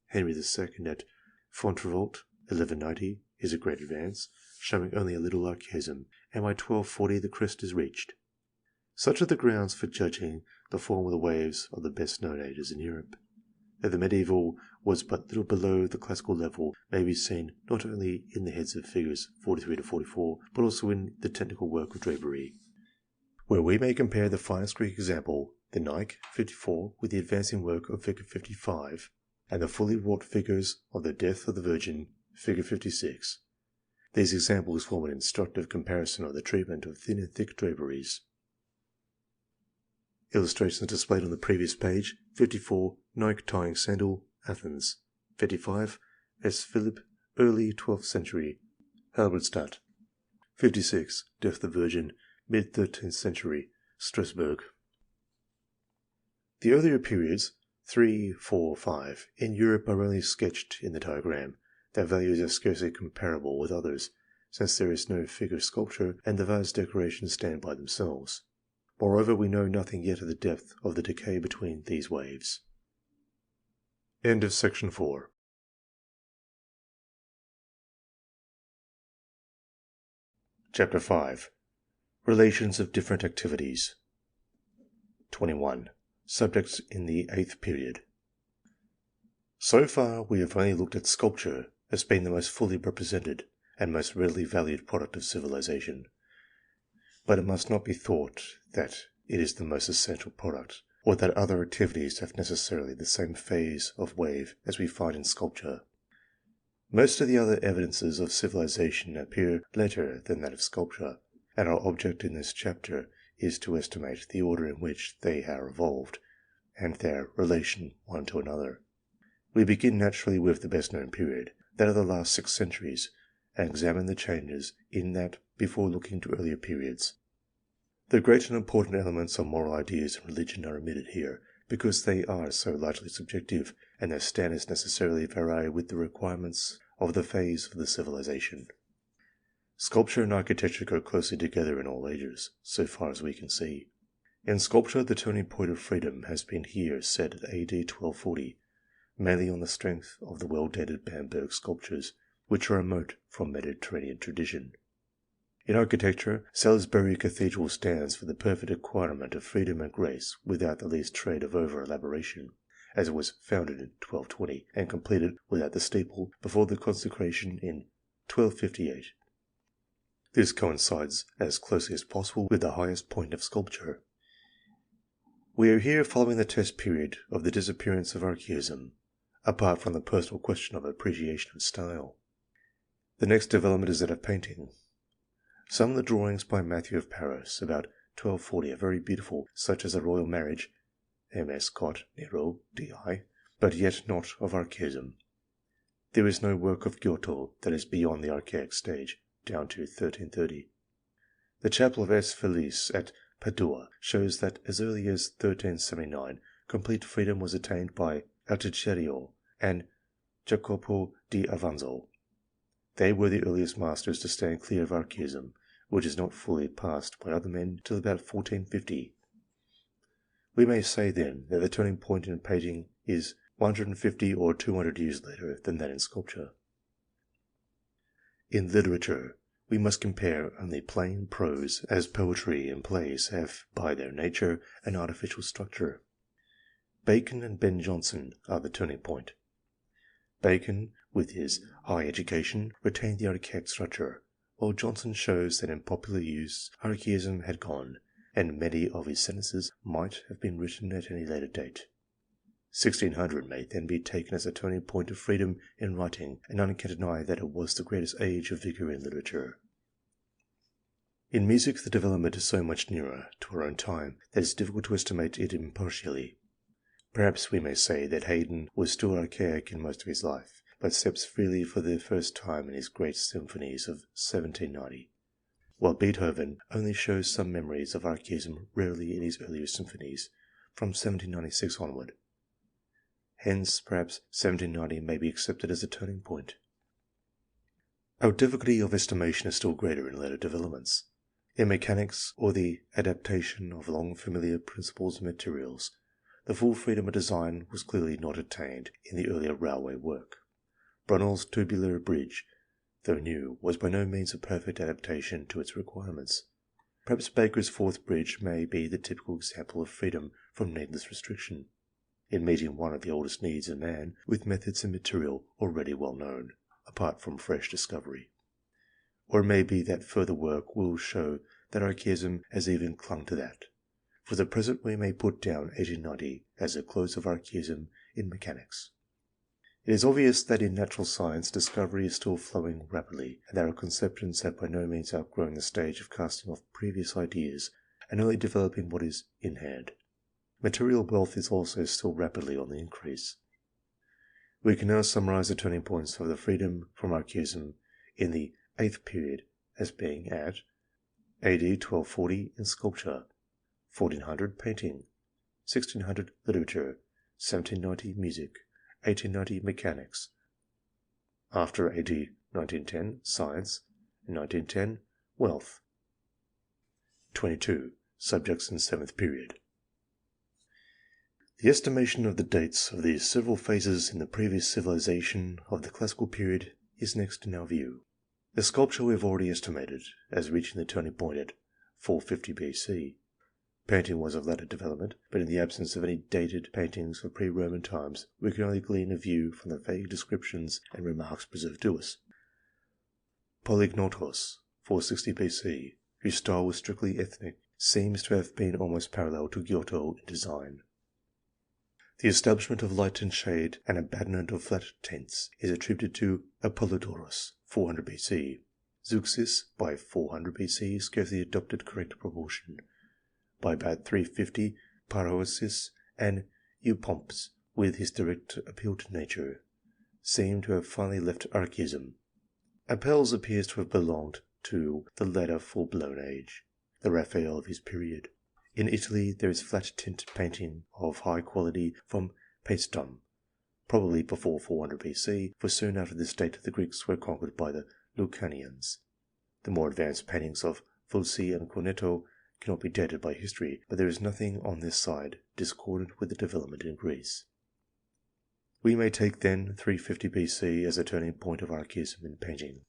Henry II at Fontevraud, 1190, is a great advance, showing only a little archaism, and by 1240 the crest is reached. Such are the grounds for judging the form of the waves of the best-known ages in Europe. That the medieval was but little below the classical level may be seen not only in the heads of figures 43 to 44, but also in the technical work of drapery. where we may compare the finest Greek example, the Nike 54, with the advancing work of figure 55, and the fully wrought figures of the Death of the Virgin, figure 56. These examples form an instructive comparison of the treatment of thin and thick draperies. Illustrations displayed on the previous page: 54, Nike tying sandal, Athens. 55, S. Philip, early 12th century, Halberstadt. 56, Death of the Virgin, mid-13th century, Strasbourg. The earlier periods, 3, 4, 5, in Europe are only sketched in the diagram. Their values are scarcely comparable with others, since there is no figure sculpture and the vase decorations stand by themselves. Moreover, we know nothing yet of the depth of the decay between these waves. End of section 4. Chapter 5. Relations of different activities. 21. Subjects in the 8th period. So far, we have only looked at sculpture as being the most fully represented and most readily valued product of civilization. But it must not be thought that it is the most essential product, or that other activities have necessarily the same phase of wave as we find in sculpture. Most of the other evidences of civilization appear later than that of sculpture, and our object in this chapter is to estimate the order in which they are evolved, and their relation one to another. We begin naturally with the best-known period, that of the last 6 centuries, and examine the changes in that before looking to earlier periods. The great and important elements of moral ideas and religion are omitted here, because they are so largely subjective, and their standards necessarily vary with the requirements of the phase of the civilization. Sculpture and architecture go closely together in all ages, so far as we can see. In sculpture, the turning point of freedom has been here set at AD 1240, mainly on the strength of the well-dated Bamberg sculptures, which are remote from Mediterranean tradition. In architecture, Salisbury Cathedral stands for the perfect acquirement of freedom and grace without the least shred of over-elaboration, as it was founded in 1220 and completed without the steeple before the consecration in 1258. This coincides as closely as possible with the highest point of sculpture. We are here following the test period of the disappearance of archaism, apart from the personal question of appreciation of style. The next development is that of painting. Some of the drawings by Matthew of Paris about 1240 are very beautiful, such as the Royal Marriage, M.S. Cot, Nero, D.I., but yet not of archaism. There is no work of Giotto that is beyond the archaic stage, down to 1330. The chapel of S. Felice at Padua shows that as early as 1379 complete freedom was attained by Alticerio and Jacopo di Avanzo. They were the earliest masters to stand clear of archaism, which is not fully passed by other men till about 1450. We may say, then, that the turning point in painting is 150 or 200 years later than that in sculpture. In literature, we must compare only plain prose, as poetry and plays have, by their nature, an artificial structure. Bacon and Ben Jonson are the turning point. Bacon, with his high education, retained the archaic structure, while Jonson shows that in popular use archaism had gone, and many of his sentences might have been written at any later date. 1600 may then be taken as a turning point of freedom in writing, and none can deny that it was the greatest age of vigour in literature. In music, the development is so much nearer to our own time that it is difficult to estimate it impartially. Perhaps we may say that Haydn was still archaic in most of his life, but steps freely for the first time in his great symphonies of 1790, while Beethoven only shows some memories of archaism rarely in his earlier symphonies, from 1796 onward. Hence, perhaps 1790 may be accepted as a turning point. Our difficulty of estimation is still greater in later developments. In mechanics, or the adaptation of long familiar principles and materials, the full freedom of design was clearly not attained in the earlier railway work. Brunel's tubular bridge, though new, was by no means a perfect adaptation to its requirements. Perhaps Baker's fourth bridge may be the typical example of freedom from needless restriction, in meeting one of the oldest needs of man with methods and material already well known, apart from fresh discovery. Or it may be that further work will show that archaism has even clung to that. For the present we may put down 1890 as the close of archaism in mechanics. It is obvious that in natural science discovery is still flowing rapidly, and that our conceptions have by no means outgrown the stage of casting off previous ideas and only developing what is in hand. Material wealth is also still rapidly on the increase. We can now summarize the turning points of the freedom from archaism in the 8th period as being at AD 1240 in sculpture, 1400 painting, 1600 literature, 1790 music, 1890 mechanics. After AD 1910 science, 1910 wealth. 22. Subjects in 7th period. The estimation of the dates of these several phases in the previous civilization of the classical period is next in our view. The sculpture we have already estimated as reaching the turning point at 450 BC. Painting was of later development, but in the absence of any dated paintings of pre-Roman times, we can only glean a view from the vague descriptions and remarks preserved to us. Polygnotos, 460 BC, whose style was strictly ethnic, seems to have been almost parallel to Giotto in design. The establishment of light and shade and abandonment of flat tints is attributed to Apollodorus, 400 BC. Zeuxis, by 400 BC, scarcely adopted correct proportion. By about 350, Paroesis and Eupomps, with his direct appeal to nature, seem to have finally left archaism. Apelles appears to have belonged to the latter full-blown age, the Raphael of his period. In Italy there is flat tint painting of high quality from Paestum, probably before 400 BC, for soon after this date the Greeks were conquered by the Lucanians. The more advanced paintings of Fulci and Cornetto cannot be dated by history, but there is nothing on this side discordant with the development in Greece. We may take then 350 BC as a turning point of archaism in painting.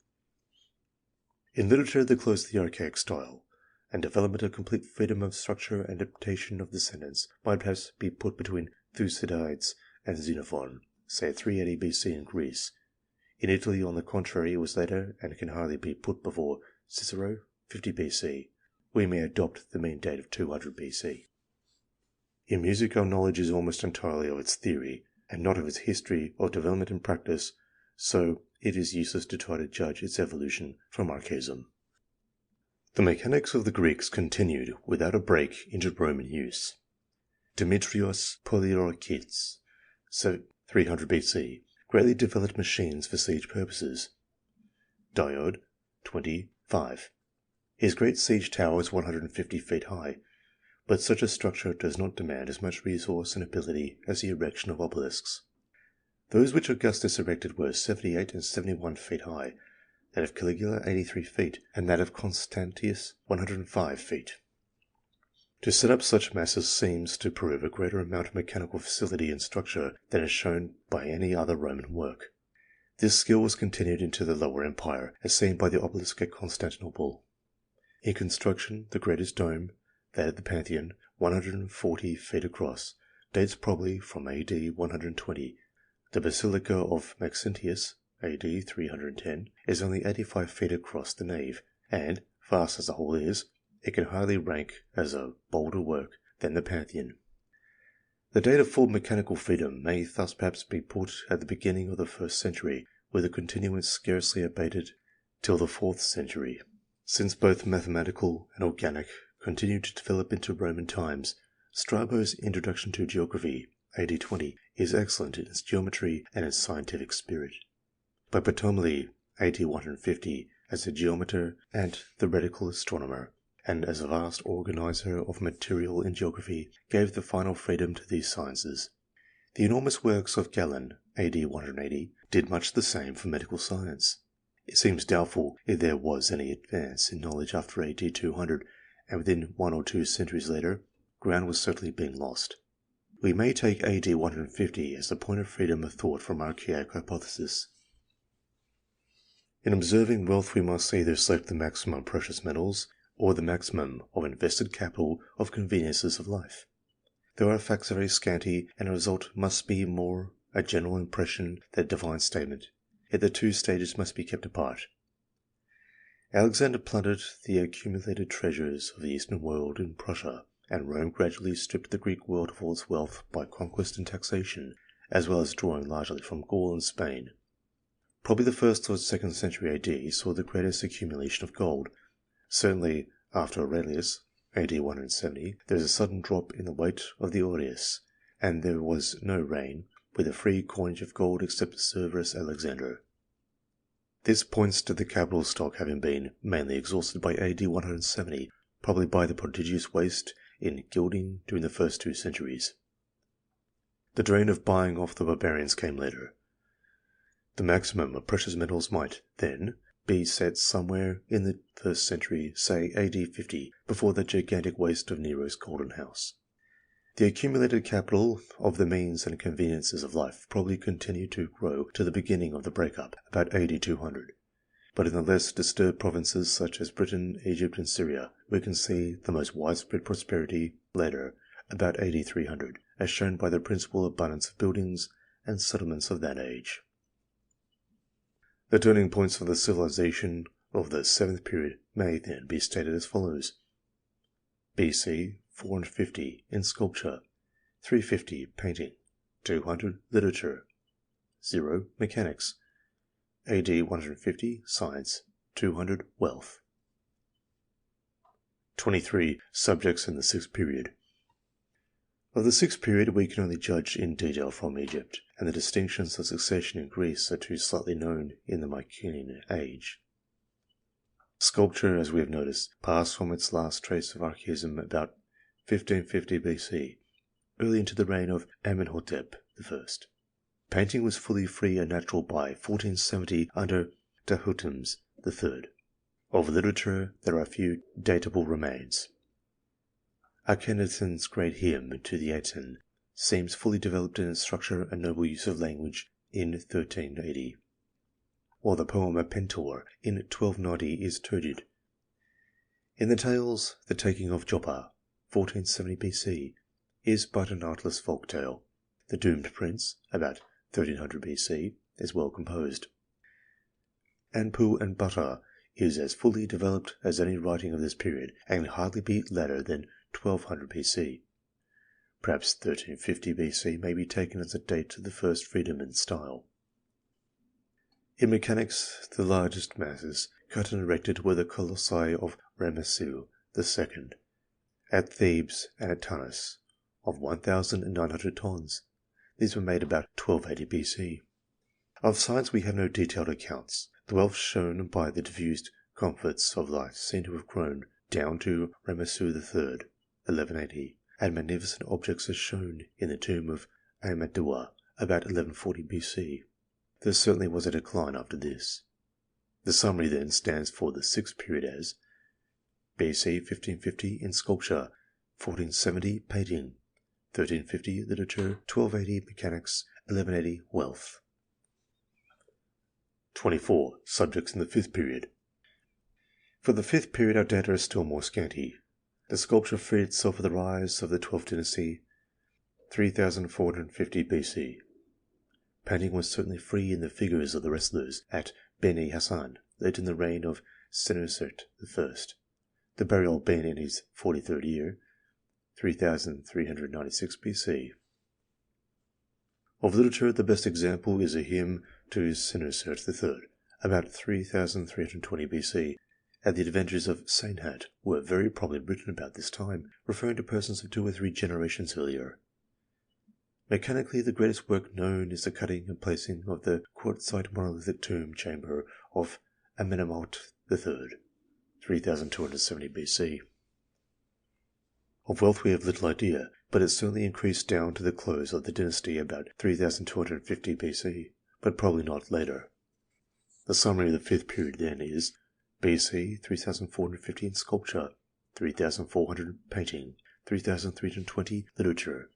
In literature, the close of the archaic style and development of complete freedom of structure and adaptation of the sentence might perhaps be put between Thucydides and Xenophon, say 380 BC in Greece. In Italy, on the contrary, it was later and can hardly be put before Cicero, 50 BC. We may adopt the mean date of 200 BC. In music, our knowledge is almost entirely of its theory, and not of its history or development in practice, so it is useless to try to judge its evolution from archaism. The mechanics of the Greeks continued without a break into Roman use. Demetrios Poliorcetes, 300 BC, greatly developed machines for siege purposes. Diode, 25. His great siege tower is 150 feet high, but such a structure does not demand as much resource and ability as the erection of obelisks. Those which Augustus erected were 78 and 71 feet high, that of Caligula 83 feet, and that of Constantius 105 feet. To set up such masses seems to prove a greater amount of mechanical facility and structure than is shown by any other Roman work. This skill was continued into the Lower Empire, as seen by the obelisk at Constantinople. In construction, the greatest dome, that of the Pantheon, 140 feet across, dates probably from AD 120. The Basilica of Maxentius, AD 310, is only 85 feet across the nave, and, vast as the whole is, it can hardly rank as a bolder work than the Pantheon. The date of full mechanical freedom may thus perhaps be put at the beginning of the 1st century, with a continuance scarcely abated till the 4th century. Since both mathematical and organic continued to develop into Roman times, Strabo's Introduction to Geography, AD 20, is excellent in its geometry and its scientific spirit. By Ptolemy, AD 150, as a geometer and theoretical astronomer, and as a vast organizer of material in geography, gave the final freedom to these sciences. The enormous works of Galen, AD 180, did much the same for medical science. It seems doubtful if there was any advance in knowledge after AD 200, and within 1 or 2 centuries later, ground was certainly being lost. We may take AD 150 as the point of freedom of thought from archaic hypothesis. In observing wealth we must either select the maximum of precious metals, or the maximum of invested capital of conveniences of life. Though our facts are very scanty, and the result must be more a general impression than a divine statement, yet the two stages must be kept apart. Alexander plundered the accumulated treasures of the Eastern world in Prussia, and Rome gradually stripped the Greek world of all its wealth by conquest and taxation, as well as drawing largely from Gaul and Spain. Probably the 1st or 2nd century AD saw the greatest accumulation of gold. Certainly, after Aurelius, AD 170, there is a sudden drop in the weight of the aureus, and there was no reign with a free coinage of gold except Severus Alexander. This points to the capital stock having been mainly exhausted by AD 170, probably by the prodigious waste in gilding during the first 2 centuries. The drain of buying off the barbarians came later. The maximum of precious metals might, then, be set somewhere in the 1st century, say AD 50, before the gigantic waste of Nero's Golden House. The accumulated capital of the means and conveniences of life probably continued to grow to the beginning of the breakup, about AD 200. But in the less disturbed provinces such as Britain, Egypt, and Syria, we can see the most widespread prosperity later, about AD 300, as shown by the principal abundance of buildings and settlements of that age. The turning points of the civilization of the 7th period may then be stated as follows. BC 450 in sculpture, 350 painting, 200 literature, 0 mechanics, AD 150 science, 200 wealth. 23 subjects in the 6th period. Of the 6th period we can only judge in detail from Egypt, and the distinctions of succession in Greece are too slightly known in the Mycenaean age. Sculpture, as we have noticed, passed from its last trace of archaism about 1550 BC, early into the reign of Amenhotep I. Painting was fully free and natural by 1470 under Tahutmes III. Of literature there are few datable remains. Akhenaten's great hymn to the Aten seems fully developed in its structure and noble use of language in 1380, while the poem Apentor in 1290 is turgid. In the tales, the taking of Joppa, 1470 BC, is but an artless folk tale. The Doomed Prince, about 1300 BC, is well composed. Anpu and Butter is as fully developed as any writing of this period, and can hardly be later than 1200 BC. Perhaps 1350 BC may be taken as a date to the first freedom in style. In mechanics, the largest masses cut and erected were the colossi of Ramessu II, at Thebes and at Tanis, of 1,900 tons. These were made about 1280 BC. Of science we have no detailed accounts. The wealth shown by the diffused comforts of life seem to have grown down to Ramessu III, 1180, and magnificent objects are shown in the tomb of Amadua, about 1140 BC. There certainly was a decline after this. The summary then stands for the 6th period as BC 1550 in sculpture, 1470 painting, 1350 literature, 1280 mechanics, 1180 wealth. 24 subjects in the 5th period. For the 5th period our data are still more scanty. The sculpture freed itself of the rise of the 12th dynasty, 3450 BC. Painting was certainly free in the figures of the wrestlers at Beni Hassan, late in the reign of Senusert I. The burial being in his 43rd year, 3396 BC. Of literature, the best example is a hymn to Senusert III, about 3320 BC, and the adventures of Sainhat were very probably written about this time, referring to persons of 2 or 3 generations earlier. Mechanically, the greatest work known is the cutting and placing of the quartzite monolithic tomb chamber of Amenemhat III, 3270 BC. Of wealth we have little idea, but it certainly increased down to the close of the dynasty about 3250 BC, but probably not later. The summary of the 5th period then is BC 3450 in sculpture, 3400 painting, 3320 literature,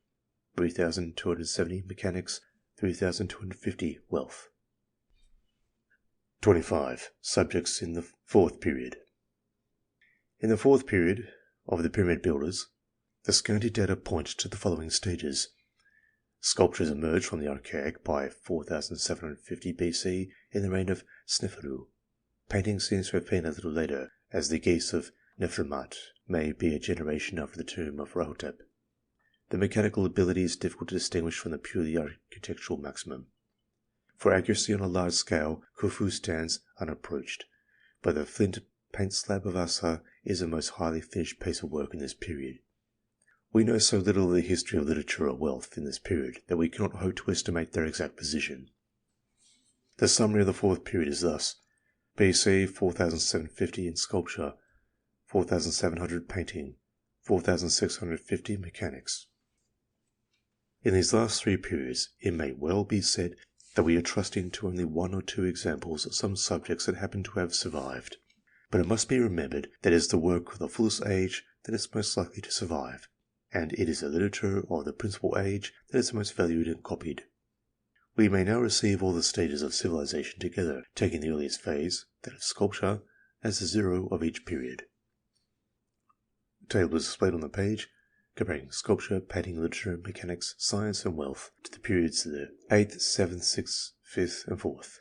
3270 mechanics, 3250 wealth. 25 subjects in the 4th period. In the 4th period of the pyramid builders, the scanty data point to the following stages. Sculptures emerged from the archaic by 4750 BC in the reign of Sneferu. Painting seems to have been a little later, as the geese of Nefremat may be a generation after the tomb of Rahotep. The mechanical ability is difficult to distinguish from the purely architectural maximum. For accuracy on a large scale, Khufu stands unapproached, but the flint paint slab of Asa is the most highly finished piece of work in this period. We know so little of the history of literature or wealth in this period that we cannot hope to estimate their exact position. The summary of the fourth period is thus: BC 4750 in sculpture, 4700 painting, 4650 mechanics. In these last three periods, it may well be said that we are trusting to only one or two examples of some subjects that happen to have survived. But it must be remembered that it is the work of the fullest age that is most likely to survive, and it is the literature of the principal age that is most valued and copied. We may now receive all the stages of civilization together, taking the earliest phase, that of sculpture, as the zero of each period. The table is displayed on the page, comparing sculpture, painting, literature, mechanics, science, and wealth to the periods of the 8th, 7th, 6th, 5th, and 4th.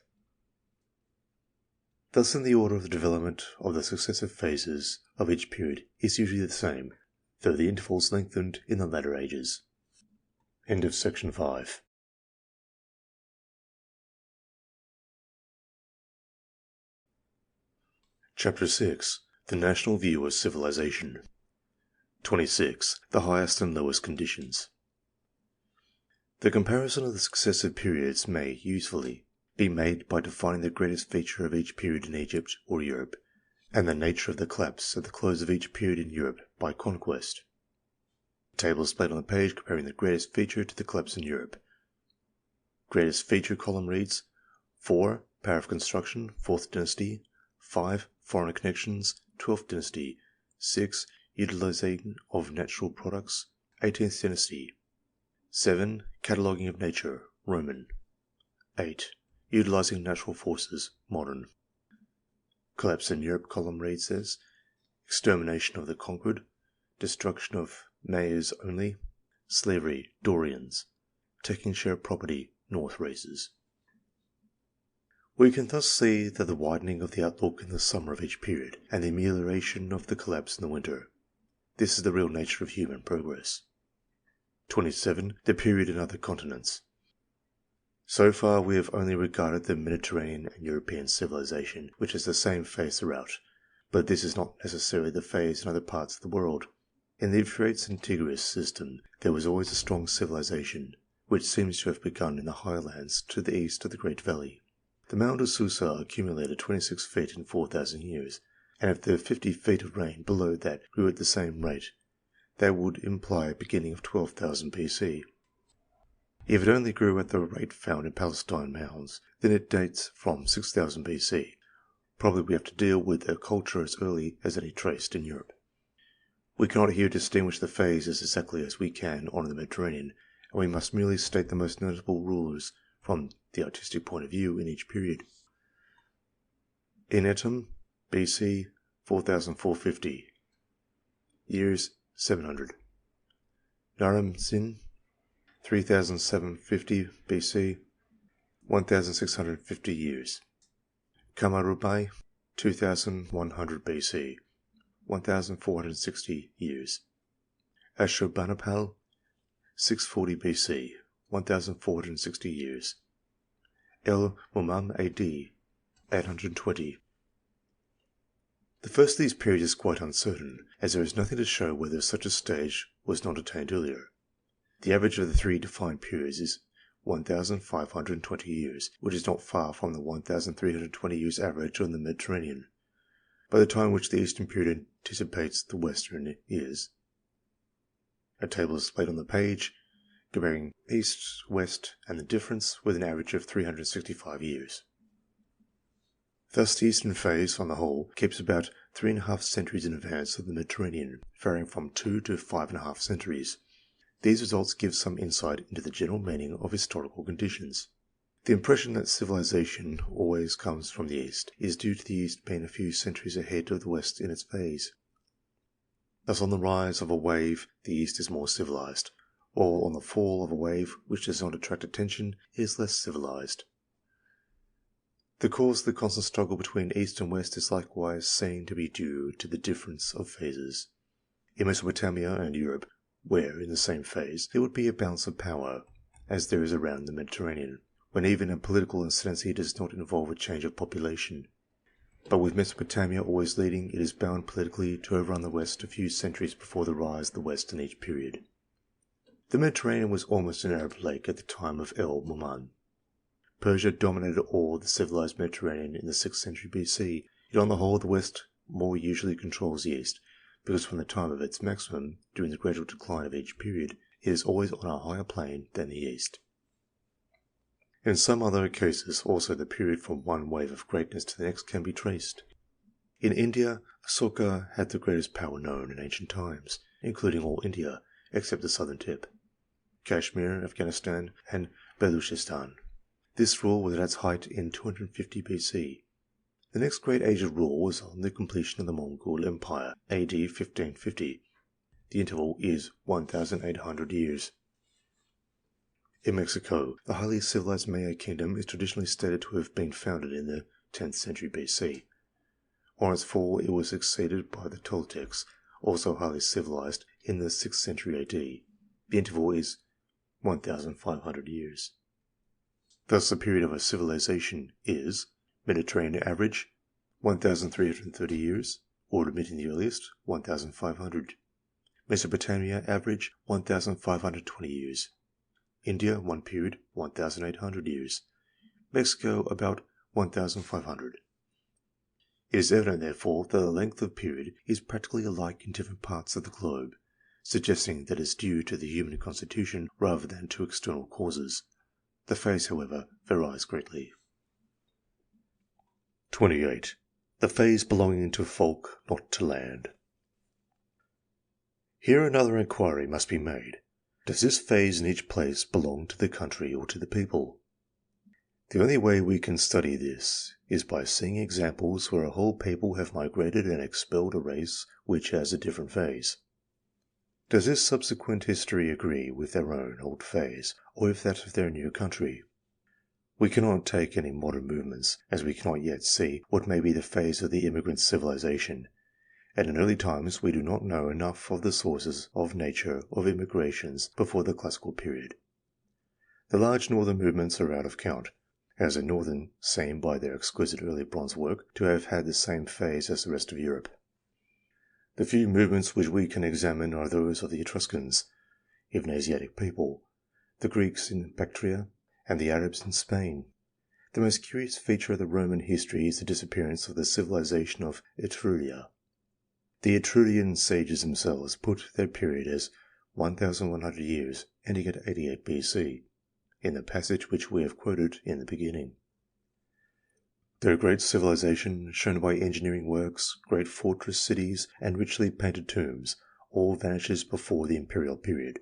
Thus, in the order of the development of the successive phases of each period is usually the same, though the intervals lengthened in the latter ages. End of section 5. Chapter 6. The National View of Civilization. 26. The Highest and Lowest Conditions. The comparison of the successive periods may, usefully, be made by defining the greatest feature of each period in Egypt or Europe, and the nature of the collapse at the close of each period in Europe by conquest. The table is displayed on the page comparing the greatest feature to the collapse in Europe. Greatest feature column reads: 4. Power of construction, 4th dynasty. 5. Foreign connections, 12th dynasty. 6. Utilization of natural products, 18th dynasty. 7. Cataloguing of nature, Roman. 8. Utilizing natural forces, modern. Collapse in Europe column reads as: extermination of the conquered, destruction of mayors only, slavery, Dorians, taking share of property, North races. We can thus see that the widening of the outlook in the summer of each period, and the amelioration of the collapse in the winter. This is the real nature of human progress. 27. The period in other continents. So far we have only regarded the Mediterranean and European civilization, which is the same phase throughout, but this is not necessarily the phase in other parts of the world. In the Euphrates and Tigris system there was always a strong civilization, which seems to have begun in the highlands to the east of the Great Valley. The mound of Susa accumulated 26 feet in 4,000 years, and if the 50 feet of rain below that grew at the same rate, that would imply a beginning of 12,000 BC. If it only grew at the rate found in Palestine mounds, then it dates from 6,000 BC. Probably we have to deal with a culture as early as any traced in Europe. We cannot here distinguish the phases exactly as we can on the Mediterranean, and we must merely state the most notable rulers from the artistic point of view in each period. Inetum, BC 4450, years 700. Naram-Sin, 3750 BC, 1650 years. Kamarubai, 2100 BC, 1460 years. Ashurbanipal, 640 BC, 1460 years. El Mumam AD, 820. The first of these periods is quite uncertain, as there is nothing to show whether such a stage was not attained earlier. The average of the three defined periods is 1,520 years, which is not far from the 1,320 years average on the Mediterranean. By the time which the Eastern period anticipates the Western is. A table is displayed on the page, comparing East, West, and the difference with an average of 365 years. Thus the Eastern phase, on the whole, keeps about 3.5 centuries in advance of the Mediterranean, varying from 2 to 5.5 centuries. These results give some insight into the general meaning of historical conditions. The impression that civilization always comes from the East is due to the East being a few centuries ahead of the West in its phase. Thus on the rise of a wave, the East is more civilized, while on the fall of a wave which does not attract attention, it is less civilized. The cause of the constant struggle between East and West is likewise seen to be due to the difference of phases. In Mesopotamia and Europe, where, in the same phase, there would be a balance of power, as there is around the Mediterranean, when even a political ascendancy does not involve a change of population. But with Mesopotamia always leading, it is bound politically to overrun the West a few centuries before the rise of the West in each period. The Mediterranean was almost an Arab lake at the time of El-Muman. Persia dominated all the civilized Mediterranean in the 6th century BC, yet on the whole the West more usually controls the East, because from the time of its maximum, during the gradual decline of each period, it is always on a higher plane than the East. In some other cases also the period from one wave of greatness to the next can be traced. In India, Asoka had the greatest power known in ancient times, including all India, except the southern tip, Kashmir, Afghanistan, and Baluchistan. This rule was at its height in 250 BC. The next great age of rule was on the completion of the Mongol Empire, AD 1550. The interval is 1,800 years. In Mexico, the highly civilized Maya kingdom is traditionally stated to have been founded in the 10th century BC. On its fall, it was succeeded by the Toltecs, also highly civilized, in the 6th century AD. The interval is 1,500 years. Thus, the period of a civilization is Mediterranean average, 1,330 years, or admitting the earliest, 1,500. Mesopotamia average, 1,520 years. India, one period, 1,800 years. Mexico, about 1,500. It is evident, therefore, that the length of period is practically alike in different parts of the globe, suggesting that it is due to the human constitution rather than to external causes. The phase, however, varies greatly. 28. The phase belonging to folk, not to land. Here another inquiry must be made. Does this phase in each place belong to the country or to the people? The only way we can study this is by seeing examples where a whole people have migrated and expelled a race which has a different phase. Does this subsequent history agree with their own old phase, or with that of their new country? We cannot take any modern movements, as we cannot yet see what may be the phase of the immigrant civilization, and in early times we do not know enough of the sources of nature of immigrations before the classical period. The large northern movements are out of count, as the northern seem by their exquisite early bronze work to have had the same phase as the rest of Europe. The few movements which we can examine are those of the Etruscans, even Asiatic people, the Greeks in Bactria, and the Arabs in Spain. The most curious feature of the Roman history is the disappearance of the civilization of Etruria. The Etrurian sages themselves put their period as 1,100 years, ending at 88 BC, in the passage which we have quoted in the beginning. Their great civilization, shown by engineering works, great fortress cities, and richly painted tombs, all vanishes before the imperial period,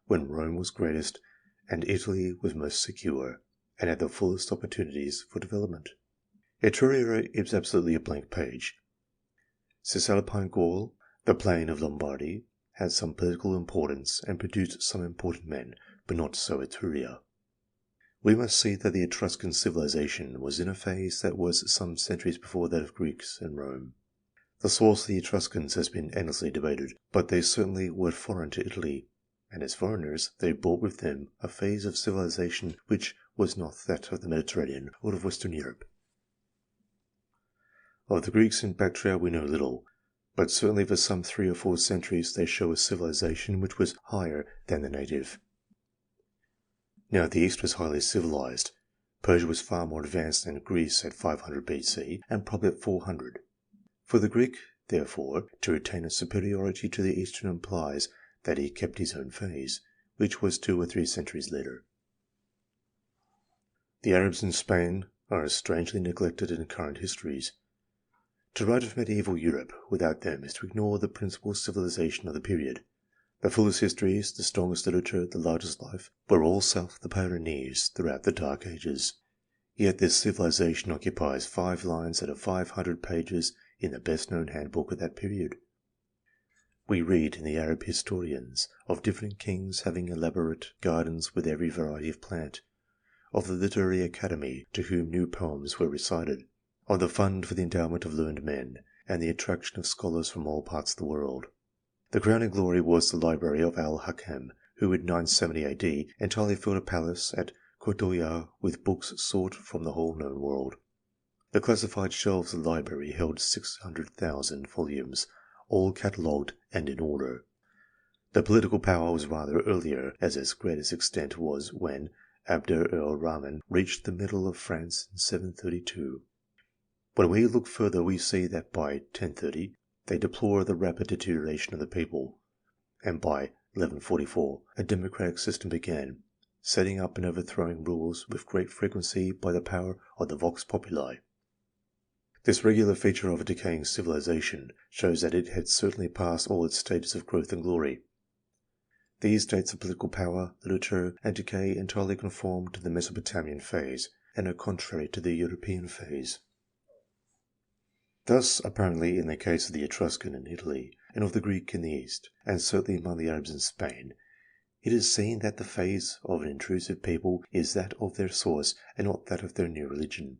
when Rome was greatest and Italy was most secure, and had the fullest opportunities for development. Etruria is absolutely a blank page. Cisalpine Gaul, the plain of Lombardy, had some political importance and produced some important men, but not so Etruria. We must see that the Etruscan civilization was in a phase that was some centuries before that of Greeks and Rome. The source of the Etruscans has been endlessly debated, but they certainly were foreign to Italy, and as foreigners they brought with them a phase of civilization which was not that of the Mediterranean or of Western Europe. Of the Greeks in Bactria we know little, but certainly for some 3 or 4 centuries they show a civilization which was higher than the native. Now the East was highly civilized. Persia was far more advanced than Greece at 500 BC and probably at 400. For the Greek, therefore, to retain a superiority to the Eastern implies that he kept his own phase, which was 2 or 3 centuries later. The Arabs in Spain are strangely neglected in current histories. To write of medieval Europe without them is to ignore the principal civilization of the period. The fullest histories, the strongest literature, the largest life, were all south of the Pyrenees throughout the Dark Ages. Yet this civilization occupies 5 lines out of 500 pages in the best-known handbook of that period. We read in the Arab historians of different kings having elaborate gardens with every variety of plant, of the Literary Academy to whom new poems were recited, of the Fund for the Endowment of Learned Men, and the attraction of scholars from all parts of the world. The crowning glory was the library of Al-Hakam, who in 970 AD entirely filled a palace at Kotoya with books sought from the whole known world. The classified shelves of the library held 600,000 volumes, all catalogued and in order. The political power was rather earlier, as its greatest extent was when Abd-er-Rahman reached the middle of France in 732. When we look further, we see that by 1030 they deplore the rapid deterioration of the people, and by 1144 a democratic system began, setting up and overthrowing rules with great frequency by the power of the vox populi. This regular feature of a decaying civilization shows that it had certainly passed all its stages of growth and glory. These states of political power, literature, and decay entirely conform to the Mesopotamian phase, and are contrary to the European phase. Thus, apparently in the case of the Etruscan in Italy, and of the Greek in the East, and certainly among the Arabs in Spain, it is seen that the phase of an intrusive people is that of their source and not that of their new religion.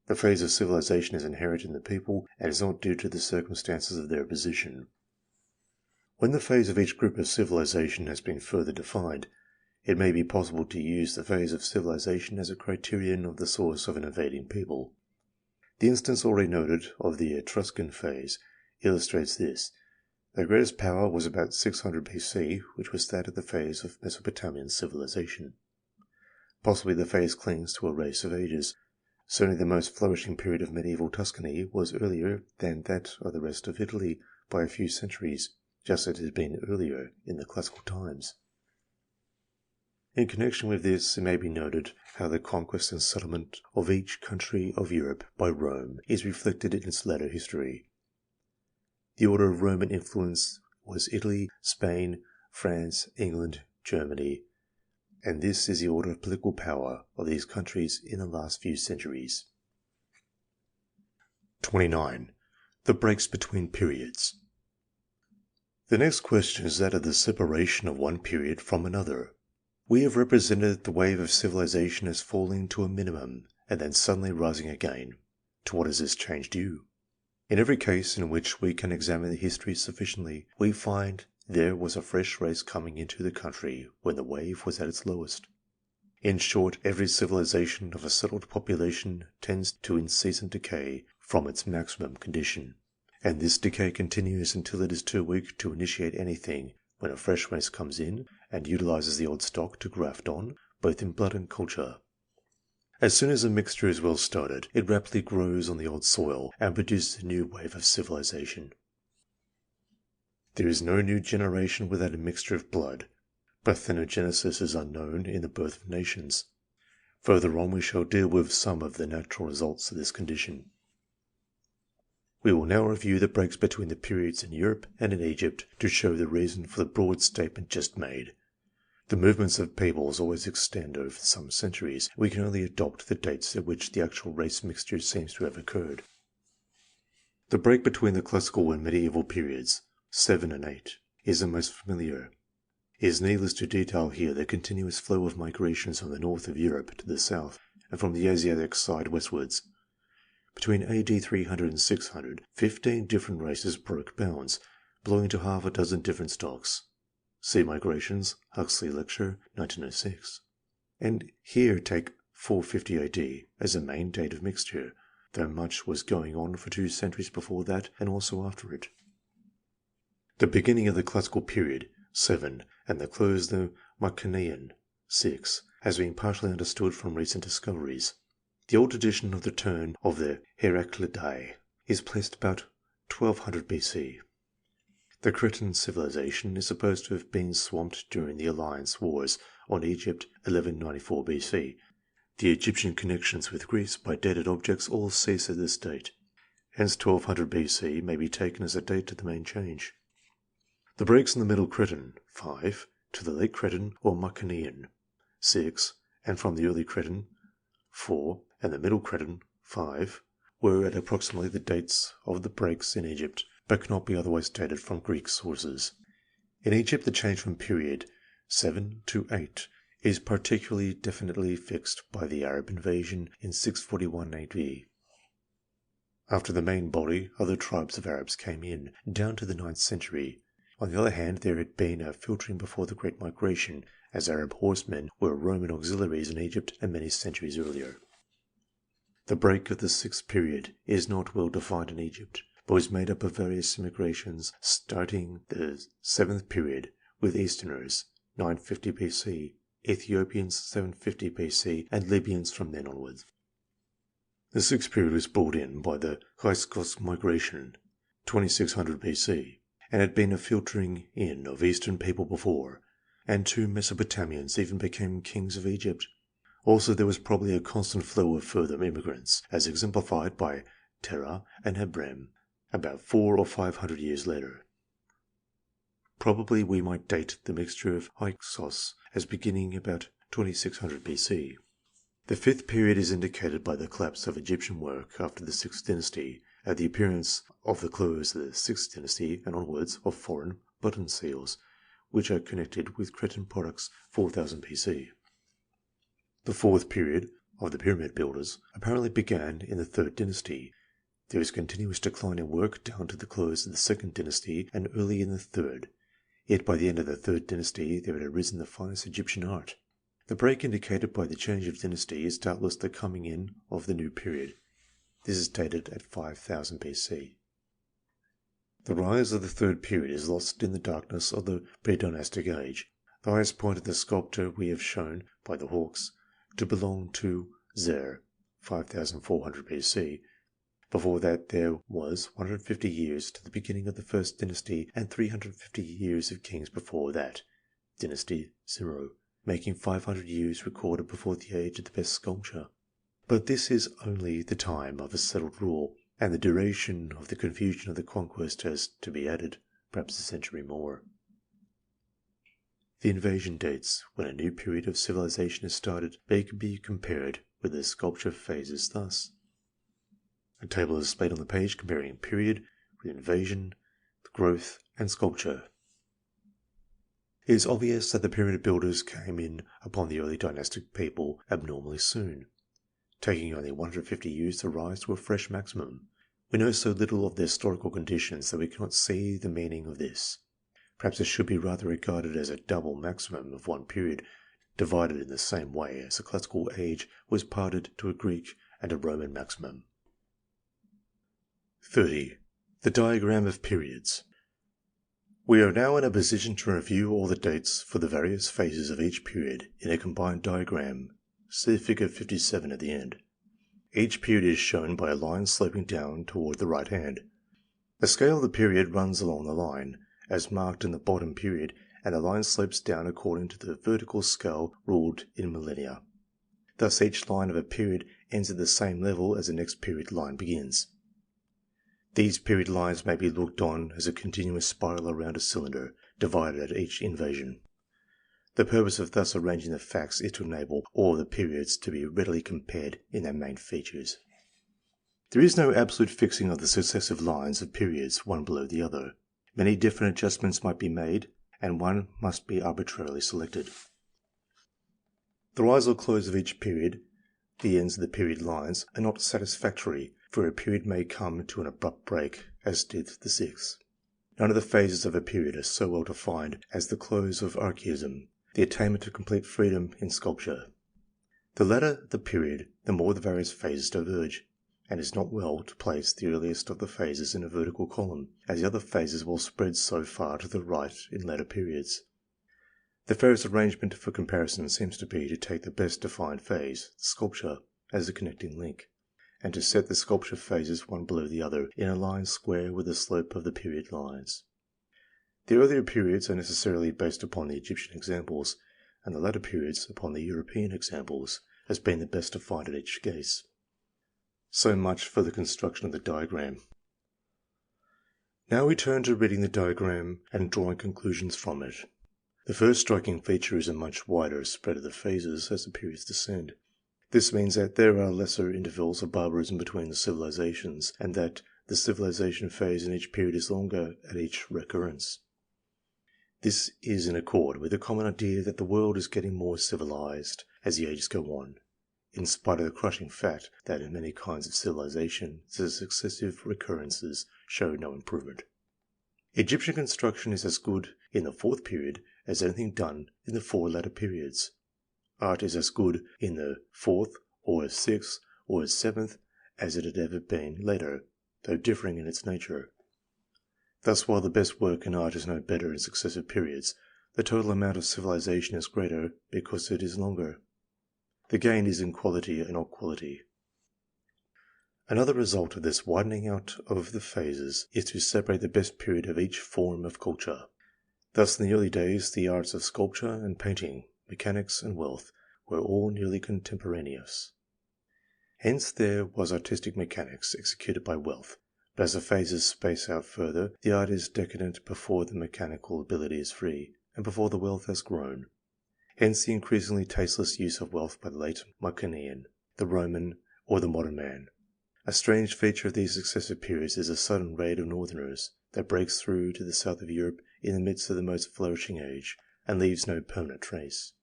The phase of civilization is inherent in the people and is not due to the circumstances of their position. When the phase of each group of civilization has been further defined, it may be possible to use the phase of civilization as a criterion of the source of an invading people. The instance already noted of the Etruscan phase illustrates this. Their greatest power was about 600 BC, which was that of the phase of Mesopotamian civilization. Possibly the phase clings to a race of ages. Certainly the most flourishing period of medieval Tuscany was earlier than that of the rest of Italy by a few centuries, just as it had been earlier in the classical times. In connection with this, it may be noted how the conquest and settlement of each country of Europe by Rome is reflected in its later history. The order of Roman influence was Italy, Spain, France, England, Germany, and this is the order of political power of these countries in the last few centuries. 29. The breaks between periods. The next question is that of the separation of one period from another. We have represented the wave of civilization as falling to a minimum and then suddenly rising again. To what is this change due? In every case in which we can examine the history sufficiently, we find there was a fresh race coming into the country when the wave was at its lowest. In short, every civilization of a settled population tends to incessant decay from its maximum condition, and this decay continues until it is too weak to initiate anything, when a fresh race comes in and utilizes the old stock to graft on, both in blood and culture. As soon as a mixture is well started, it rapidly grows on the old soil and produces a new wave of civilization. There is no new generation without a mixture of blood. Parthenogenesis is unknown in the birth of nations. Further on we shall deal with some of the natural results of this condition. We will now review the breaks between the periods in Europe and in Egypt to show the reason for the broad statement just made. The movements of peoples always extend over some centuries. We can only adopt the dates at which the actual race mixture seems to have occurred. The break between the classical and medieval periods, 7 and 8, is the most familiar. It is needless to detail here the continuous flow of migrations from the north of Europe to the south, and from the Asiatic side westwards. Between AD 300 and 600, 15 different races broke bounds, belonging to half a dozen different stocks. See Migrations, Huxley Lecture, 1906. And here take 450 AD as a main date of mixture, though much was going on for 2 centuries before that and also after it. The beginning of the classical period, 7, and the close of the Mycenaean, 6, has been partially understood from recent discoveries. The old tradition of the turn of the Heraclidae is placed about 1200 BC. The Cretan civilization is supposed to have been swamped during the alliance wars on Egypt 1194 BC. The Egyptian connections with Greece by dated objects all cease at this date. Hence 1200 BC may be taken as a date of the main change. The breaks in the Middle Cretan, 5, to the Late Cretan or Mycenaean, 6, and from the Early Cretan, 4, and the Middle Cretan, 5, were at approximately the dates of the breaks in Egypt, but cannot be otherwise dated from Greek sources. In Egypt, the change from period 7 to 8 is particularly definitely fixed by the Arab invasion in 641 AD. After the main body of the tribes of Arabs came in, down to the 9th century. On the other hand, there had been a filtering before the Great Migration, as Arab horsemen were Roman auxiliaries in Egypt and many centuries earlier. The break of the 6th period is not well defined in Egypt, but was made up of various immigrations, starting the 7th period with Easterners, 950 BC, Ethiopians 750 BC, and Libyans from then onwards. The 6th period was brought in by the Hyksos migration, 2600 BC, and had been a filtering in of Eastern people before, and 2 Mesopotamians even became kings of Egypt. Also, there was probably a constant flow of further immigrants, as exemplified by Terah and Hebram, about 400 or 500 years later. Probably we might date the mixture of Hyksos as beginning about 2600 BC. The 5th period is indicated by the collapse of Egyptian work after the 6th dynasty, and the appearance of the close of the 6th dynasty and onwards of foreign button seals, which are connected with Cretan products 4000 BC. The 4th period of the pyramid builders apparently began in the 3rd dynasty. There is continuous decline in work down to the close of the 2nd dynasty and early in the 3rd. Yet by the end of the 3rd dynasty there had arisen the finest Egyptian art. The break indicated by the change of dynasty is doubtless the coming in of the new period. This is dated at 5000 BC. The rise of the 3rd period is lost in the darkness of the pre-dynastic age. The highest point of the sculpture we have shown by the Hawks to belong to Zer, 5400 BC. Before that there was 150 years to the beginning of the 1st dynasty and 350 years of kings before that, dynasty 0, making 500 years recorded before the age of the best sculpture. But this is only the time of a settled rule, and the duration of the confusion of the conquest has to be added, perhaps a century more. The invasion dates, when a new period of civilization is started, may be compared with the sculpture phases thus. A table is displayed on the page comparing period with invasion, growth, and sculpture. It is obvious that the pyramid builders came in upon the early dynastic people abnormally soon, taking only 150 years to rise to a fresh maximum. We know so little of the historical conditions that we cannot see the meaning of this. Perhaps it should be rather regarded as a double maximum of one period, divided in the same way as the classical age was parted to a Greek and a Roman maximum. 30. The diagram of periods. We are now in a position to review all the dates for the various phases of each period in a combined diagram. See figure 57 at the end. Each period is shown by a line sloping down toward the right hand. The scale of the period runs along the line, as marked in the bottom period, and the line slopes down according to the vertical scale ruled in millennia. Thus each line of a period ends at the same level as the next period line begins. These period lines may be looked on as a continuous spiral around a cylinder, divided at each invasion. The purpose of thus arranging the facts is to enable all the periods to be readily compared in their main features. There is no absolute fixing of the successive lines of periods one below the other. Many different adjustments might be made, and one must be arbitrarily selected. The rise or close of each period, the ends of the period lines, are not satisfactory, for a period may come to an abrupt break, as did the 6th. None of the phases of a period are so well defined as the close of archaeism, the attainment of complete freedom in sculpture. The later the period, the more the various phases diverge, and it is not well to place the earliest of the phases in a vertical column, as the other phases will spread so far to the right in later periods. The fairest arrangement for comparison seems to be to take the best defined phase, the sculpture, as the connecting link, and to set the sculpture phases one below the other in a line square with the slope of the period lines. The earlier periods are necessarily based upon the Egyptian examples, and the later periods upon the European examples, as being the best defined in each case. So much for the construction of the diagram. Now we turn to reading the diagram and drawing conclusions from it. The first striking feature is a much wider spread of the phases as the periods descend. This means that there are lesser intervals of barbarism between the civilizations, and that the civilization phase in each period is longer at each recurrence. This is in accord with the common idea that the world is getting more civilized as the ages go on, in spite of the crushing fact that in many kinds of civilization the successive recurrences show no improvement. Egyptian construction is as good in the 4th period as anything done in the 4 latter periods. Art is as good in the 4th or 6th or 7th as it had ever been later, though differing in its nature. Thus, while the best work in art is no better in successive periods, the total amount of civilization is greater because it is longer. The gain is in quality and not quality. Another result of this widening out of the phases is to separate the best period of each form of culture. Thus, in the early days, the arts of sculpture and painting, mechanics and wealth were all nearly contemporaneous. Hence there was artistic mechanics executed by wealth, but as the phases space out further, the art is decadent before the mechanical ability is free, and before the wealth has grown. Hence the increasingly tasteless use of wealth by the late Mycenaean, the Roman, or the modern man. A strange feature of these successive periods is a sudden raid of northerners that breaks through to the south of Europe in the midst of the most flourishing age, and leaves no permanent trace.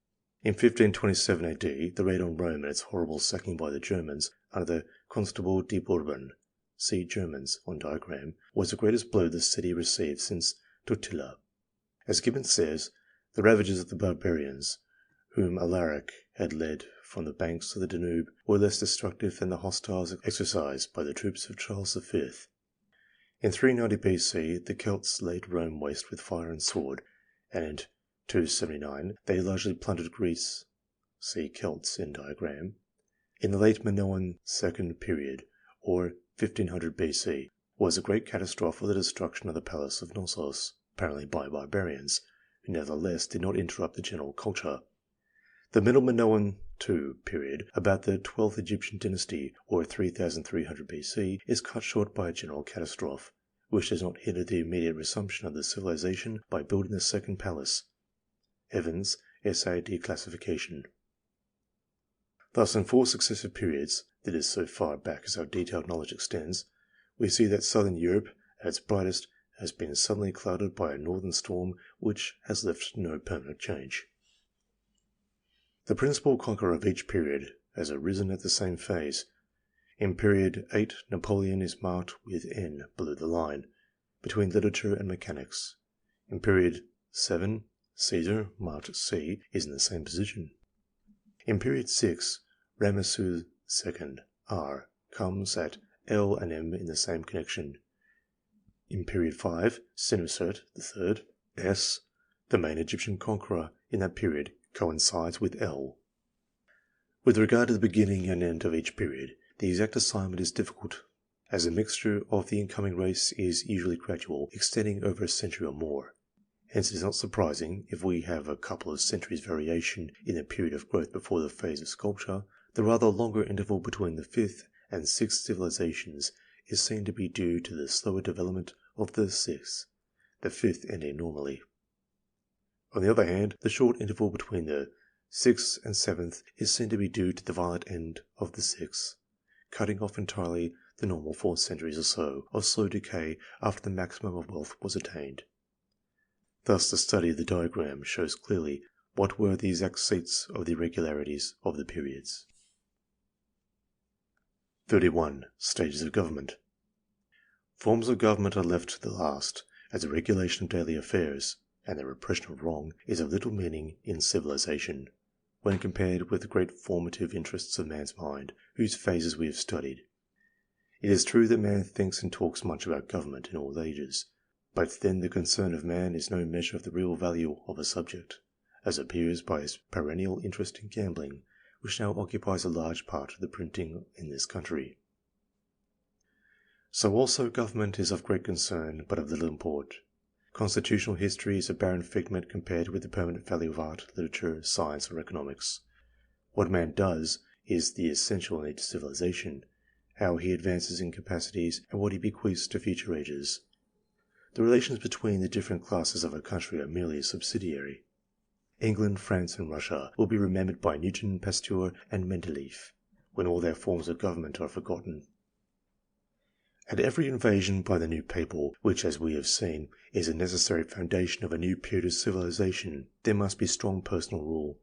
In 1527 AD, the raid on Rome and its horrible sacking by the Germans under the Constable de Bourbon, see Germans on diagram, was the greatest blow the city received since Totila. As Gibbon says, the ravages of the barbarians, whom Alaric had led from the banks of the Danube, were less destructive than the hostiles exercised by the troops of Charles V. In 390 BC, the Celts laid Rome waste with fire and sword, and in 279 they largely plundered Greece. See Celts in diagram. In the late Minoan second period, or 1500 BC, was a great catastrophe of the destruction of the palace of Knossos, apparently by barbarians, who nevertheless did not interrupt the general culture. The Middle Minoan II period, about the 12th Egyptian dynasty, or 3300 BC, is cut short by a general catastrophe, which does not hinder the immediate resumption of the civilization by building the second palace. Evans, Essay Declassification. Thus, in 4 successive periods, that is so far back as our detailed knowledge extends, we see that southern Europe, at its brightest, has been suddenly clouded by a northern storm which has left no permanent change. The principal conqueror of each period has arisen at the same phase. In period 8, Napoleon is marked with N below the line, between literature and mechanics. In period 7, Caesar, marked C, is in the same position. In period 6, Ramesses II, R, comes at L and M in the same connection. In period 5, Senusert III, S, the main Egyptian conqueror in that period, coincides with L. With regard to the beginning and end of each period, the exact assignment is difficult, as the mixture of the incoming race is usually gradual, extending over a century or more. Hence it is not surprising, if we have a couple of centuries variation in the period of growth before the phase of sculpture, the rather longer interval between the 5th and 6th civilizations is seen to be due to the slower development of the 6th, the 5th ending normally. On the other hand, the short interval between the 6th and 7th is seen to be due to the violent end of the 6th, cutting off entirely the normal 4 centuries or so of slow decay after the maximum of wealth was attained. Thus, the study of the diagram shows clearly what were the exact seats of the irregularities of the periods. 31. Stages of government. Forms of government are left to the last, as the regulation of daily affairs and the repression of wrong is of little meaning in civilization, when compared with the great formative interests of man's mind, whose phases we have studied. It is true that man thinks and talks much about government in all ages, but then the concern of man is no measure of the real value of a subject, as appears by his perennial interest in gambling, which now occupies a large part of the printing in this country. So also government is of great concern, but of little import. Constitutional history is a barren figment compared with the permanent value of art, literature, science, or economics. What man does is the essential in each civilization, how he advances in capacities, and what he bequeaths to future ages. The relations between the different classes of a country are merely subsidiary. England, France, and Russia will be remembered by Newton, Pasteur, and Mendeleev, when all their forms of government are forgotten. At every invasion by the new people, which, as we have seen, is a necessary foundation of a new period of civilization, there must be strong personal rule.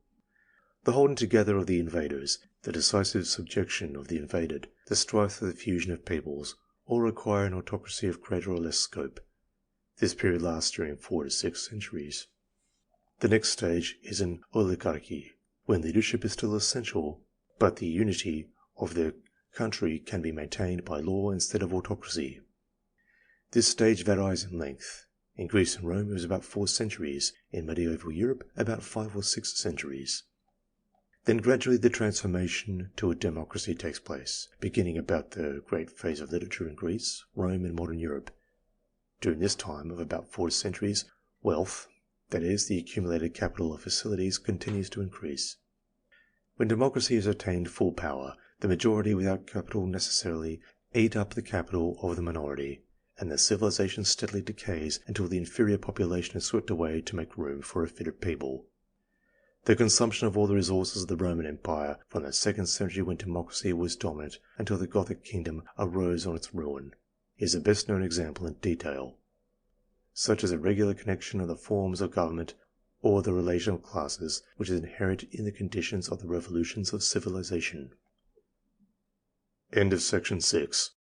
The holding together of the invaders, the decisive subjection of the invaded, the strife for the fusion of peoples, all require an autocracy of greater or less scope. This period lasts during 4 to 6 centuries. The next stage is an oligarchy, when leadership is still essential, but the unity of the country can be maintained by law instead of autocracy. This stage varies in length. In Greece and Rome it was about 4 centuries, in medieval Europe about 5 or 6 centuries. Then gradually the transformation to a democracy takes place, beginning about the great phase of literature in Greece, Rome and modern Europe. During this time of about 4 centuries, wealth, that is, the accumulated capital of facilities, continues to increase. When democracy has attained full power, the majority without capital necessarily eat up the capital of the minority, and the civilization steadily decays until the inferior population is swept away to make room for a fitter people. The consumption of all the resources of the Roman Empire from the 2nd century, when democracy was dominant, until the Gothic kingdom arose on its ruin, is the best known example in detail. Such as a regular connection of the forms of government or the relation of classes, which is inherent in the conditions of the revolutions of civilization. End of section 6.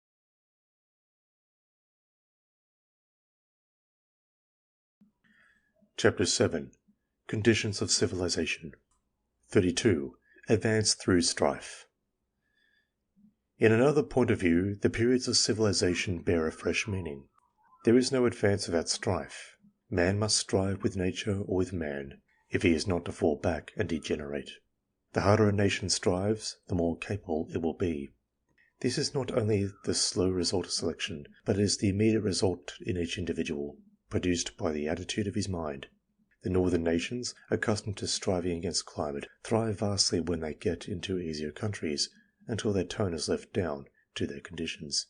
Chapter 7. Conditions of civilization. 32. Advance through strife. In another point of view, the periods of civilization bear a fresh meaning. There is no advance without strife. Man must strive with nature or with man, if he is not to fall back and degenerate. The harder a nation strives, the more capable it will be. This is not only the slow result of selection, but it is the immediate result in each individual, produced by the attitude of his mind. The northern nations, accustomed to striving against climate, thrive vastly when they get into easier countries, until their tone is left down to their conditions.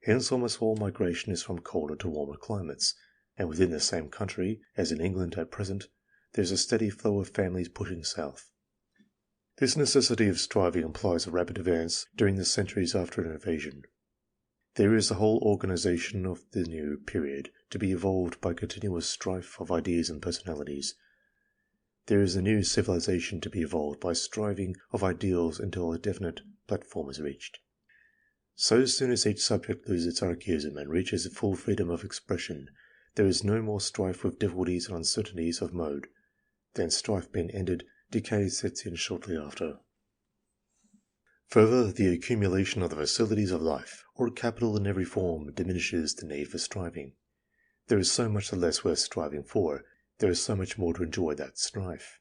Hence almost all migration is from colder to warmer climates, and within the same country, as in England at present, there is a steady flow of families pushing south. This necessity of striving implies a rapid advance during the centuries after an invasion. There is the whole organization of the new period to be evolved by continuous strife of ideas and personalities. There is a new civilization to be evolved by striving of ideals until a definite platform is reached. So soon as each subject loses its archaism and reaches full freedom of expression, there is no more strife with difficulties and uncertainties of mode. Then, strife being ended, decay sets in shortly after. Further, the accumulation of the facilities of life, or capital in every form, diminishes the need for striving. There is so much the less worth striving for, there is so much more to enjoy that strife.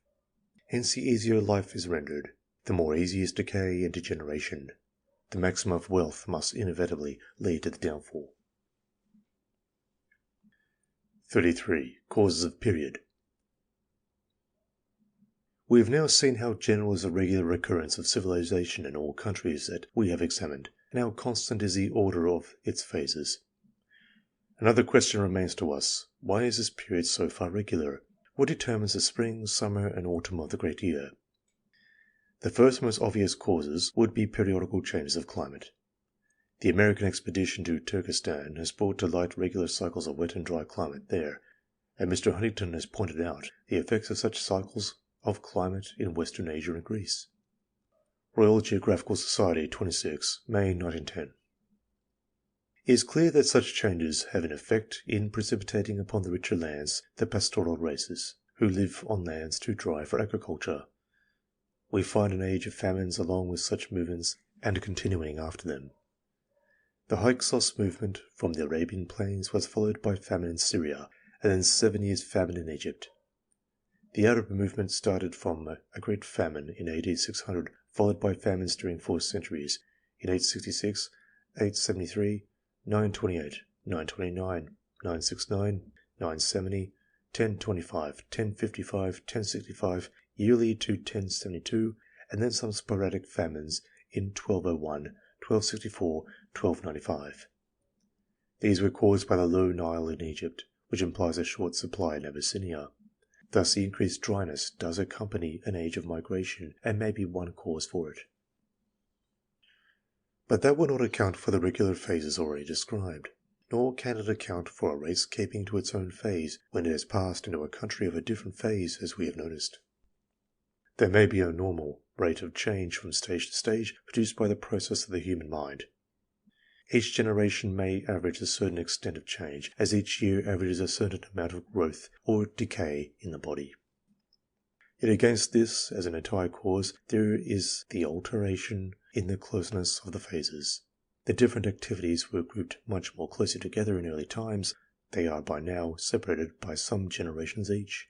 Hence the easier life is rendered, the more easy is decay and degeneration. The maximum of wealth must inevitably lead to the downfall. 33. Causes of period. We have now seen how general is the regular recurrence of civilization in all countries that we have examined, and how constant is the order of its phases. Another question remains to us. Why is this period so far regular? What determines the spring, summer, and autumn of the great year? The first most obvious causes would be periodical changes of climate. The American expedition to Turkestan has brought to light regular cycles of wet and dry climate there, and Mr. Huntington has pointed out the effects of such cycles of climate in Western Asia and Greece. Royal Geographical Society, 26 May 1910. It is clear that such changes have an effect in precipitating upon the richer lands the pastoral races, who live on lands too dry for agriculture. We find an age of famines along with such movements and continuing after them. The Hyksos movement from the Arabian plains was followed by famine in Syria, and then 7 years famine in Egypt. The Arab movement started from a great famine in AD 600, followed by famines during 4 centuries, in 866, 873, 928, 929, 969, 970, 1025, 1055, 1065, yearly to 1072, and then some sporadic famines in 1201, 1264, 1295. These were caused by the low Nile in Egypt, which implies a short supply in Abyssinia. Thus the increased dryness does accompany an age of migration and may be one cause for it. But that will not account for the regular phases already described, nor can it account for a race keeping to its own phase when it has passed into a country of a different phase, as we have noticed. There may be a normal rate of change from stage to stage produced by the process of the human mind. Each generation may average a certain extent of change, as each year averages a certain amount of growth or decay in the body. Yet against this, as an entire cause, there is the alteration in the closeness of the phases. The different activities were grouped much more closely together in early times. They are by now separated by some generations each.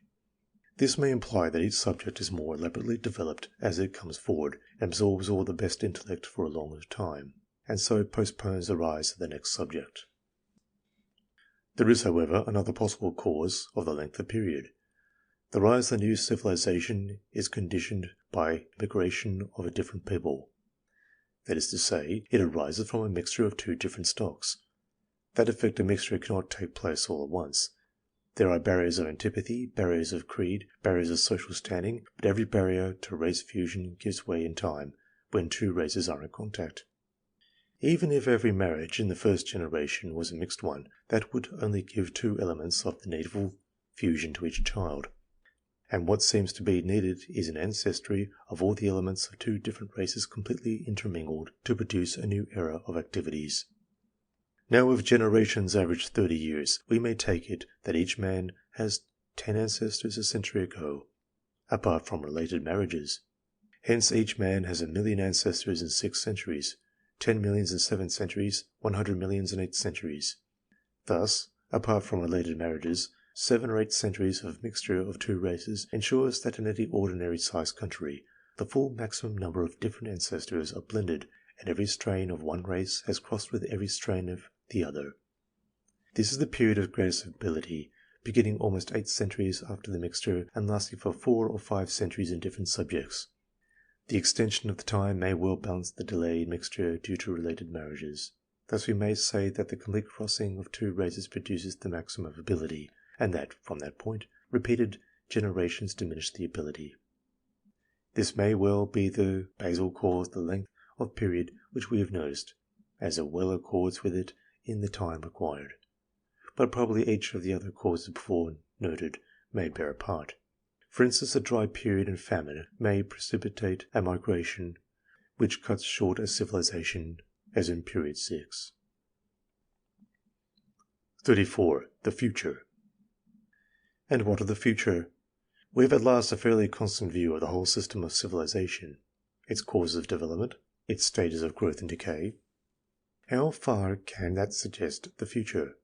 This may imply that each subject is more elaborately developed as it comes forward and absorbs all the best intellect for a longer time, and so postpones the rise of the next subject. There is, however, another possible cause of the length of period. The rise of the new civilization is conditioned by migration of a different people. That is to say, it arises from a mixture of two different stocks. That effective mixture cannot take place all at once. There are barriers of antipathy, barriers of creed, barriers of social standing, but every barrier to race fusion gives way in time when two races are in contact. Even if every marriage in the first generation was a mixed one, that would only give two elements of the needful fusion to each child. And what seems to be needed is an ancestry of all the elements of two different races completely intermingled to produce a new era of activities. Now, if generations average 30 years, we may take it that each man has 10 ancestors a century ago, apart from related marriages. Hence, each man has 1,000,000 ancestors in 6 centuries, 10 millions in 7 centuries, 100 millions in 8 centuries. Thus, apart from related marriages, 7 or 8 centuries of mixture of two races ensures that in any ordinary-sized country, the full maximum number of different ancestors are blended, and every strain of one race has crossed with every strain of the other. This is the period of greatest ability, beginning almost 8 centuries after the mixture and lasting for 4 or 5 centuries in different subjects. The extension of the time may well balance the delay in mixture due to related marriages. Thus we may say that the complete crossing of two races produces the maximum of ability, and that, from that point, repeated generations diminish the ability. This may well be the basal cause of the length of period which we have noticed, as it well accords with it in the time required. But probably each of the other causes before noted may bear a part. For instance, a dry period and famine may precipitate a migration which cuts short a civilization, as in period 6. 34. The future. And what of the future? We have at last a fairly constant view of the whole system of civilization, its causes of development, its stages of growth and decay. How far can that suggest the future?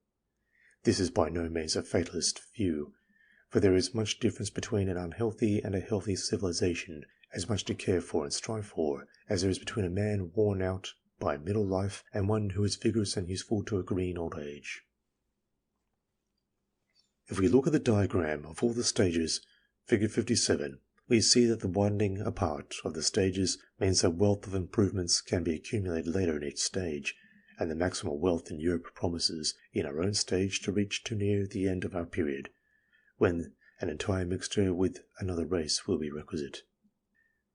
This is by no means a fatalist view, for there is much difference between an unhealthy and a healthy civilization, as much to care for and strive for, as there is between a man worn out by middle life and one who is vigorous and useful to a green old age. If we look at the diagram of all the stages, figure 57, we see that the widening apart of the stages means that wealth of improvements can be accumulated later in each stage, and the maximal wealth in Europe promises, in our own stage, to reach too near the end of our period, when an entire mixture with another race will be requisite.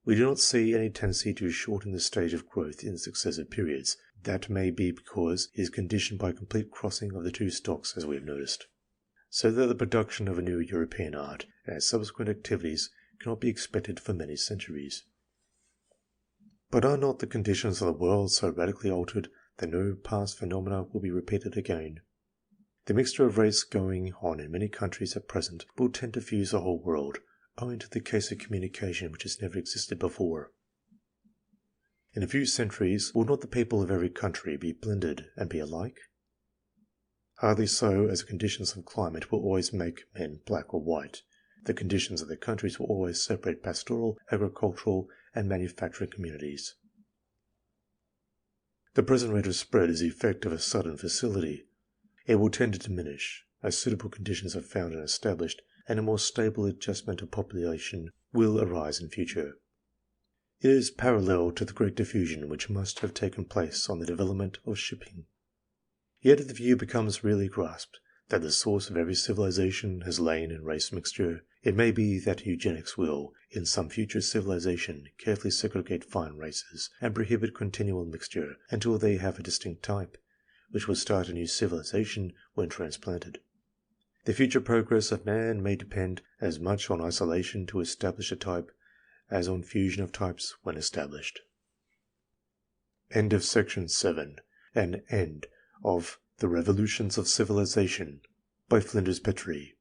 We do not see any tendency to shorten the stage of growth in successive periods. That may be because it is conditioned by complete crossing of the two stocks, as we have noticed, so that the production of a new European art and its subsequent activities cannot be expected for many centuries. But are not the conditions of the world so radically altered that no past phenomena will be repeated again? The mixture of race going on in many countries at present will tend to fuse the whole world, owing to the case of communication which has never existed before. In a few centuries, will not the people of every country be blended and be alike? Hardly so, as the conditions of climate will always make men black or white. The conditions of the countries will always separate pastoral, agricultural, and manufacturing communities. The present rate of spread is the effect of a sudden facility. It will tend to diminish, as suitable conditions are found and established, and a more stable adjustment of population will arise in future. It is parallel to the great diffusion which must have taken place on the development of shipping. Yet if the view becomes really grasped that the source of every civilization has lain in race mixture, It may be that eugenics will, in some future civilization, carefully segregate fine races and prohibit continual mixture until they have a distinct type, which will start a new civilization when transplanted. The future progress of man may depend as much on isolation to establish a type as on fusion of types when established. End of section 7 and end of The Revolutions of Civilization by Flinders Petrie.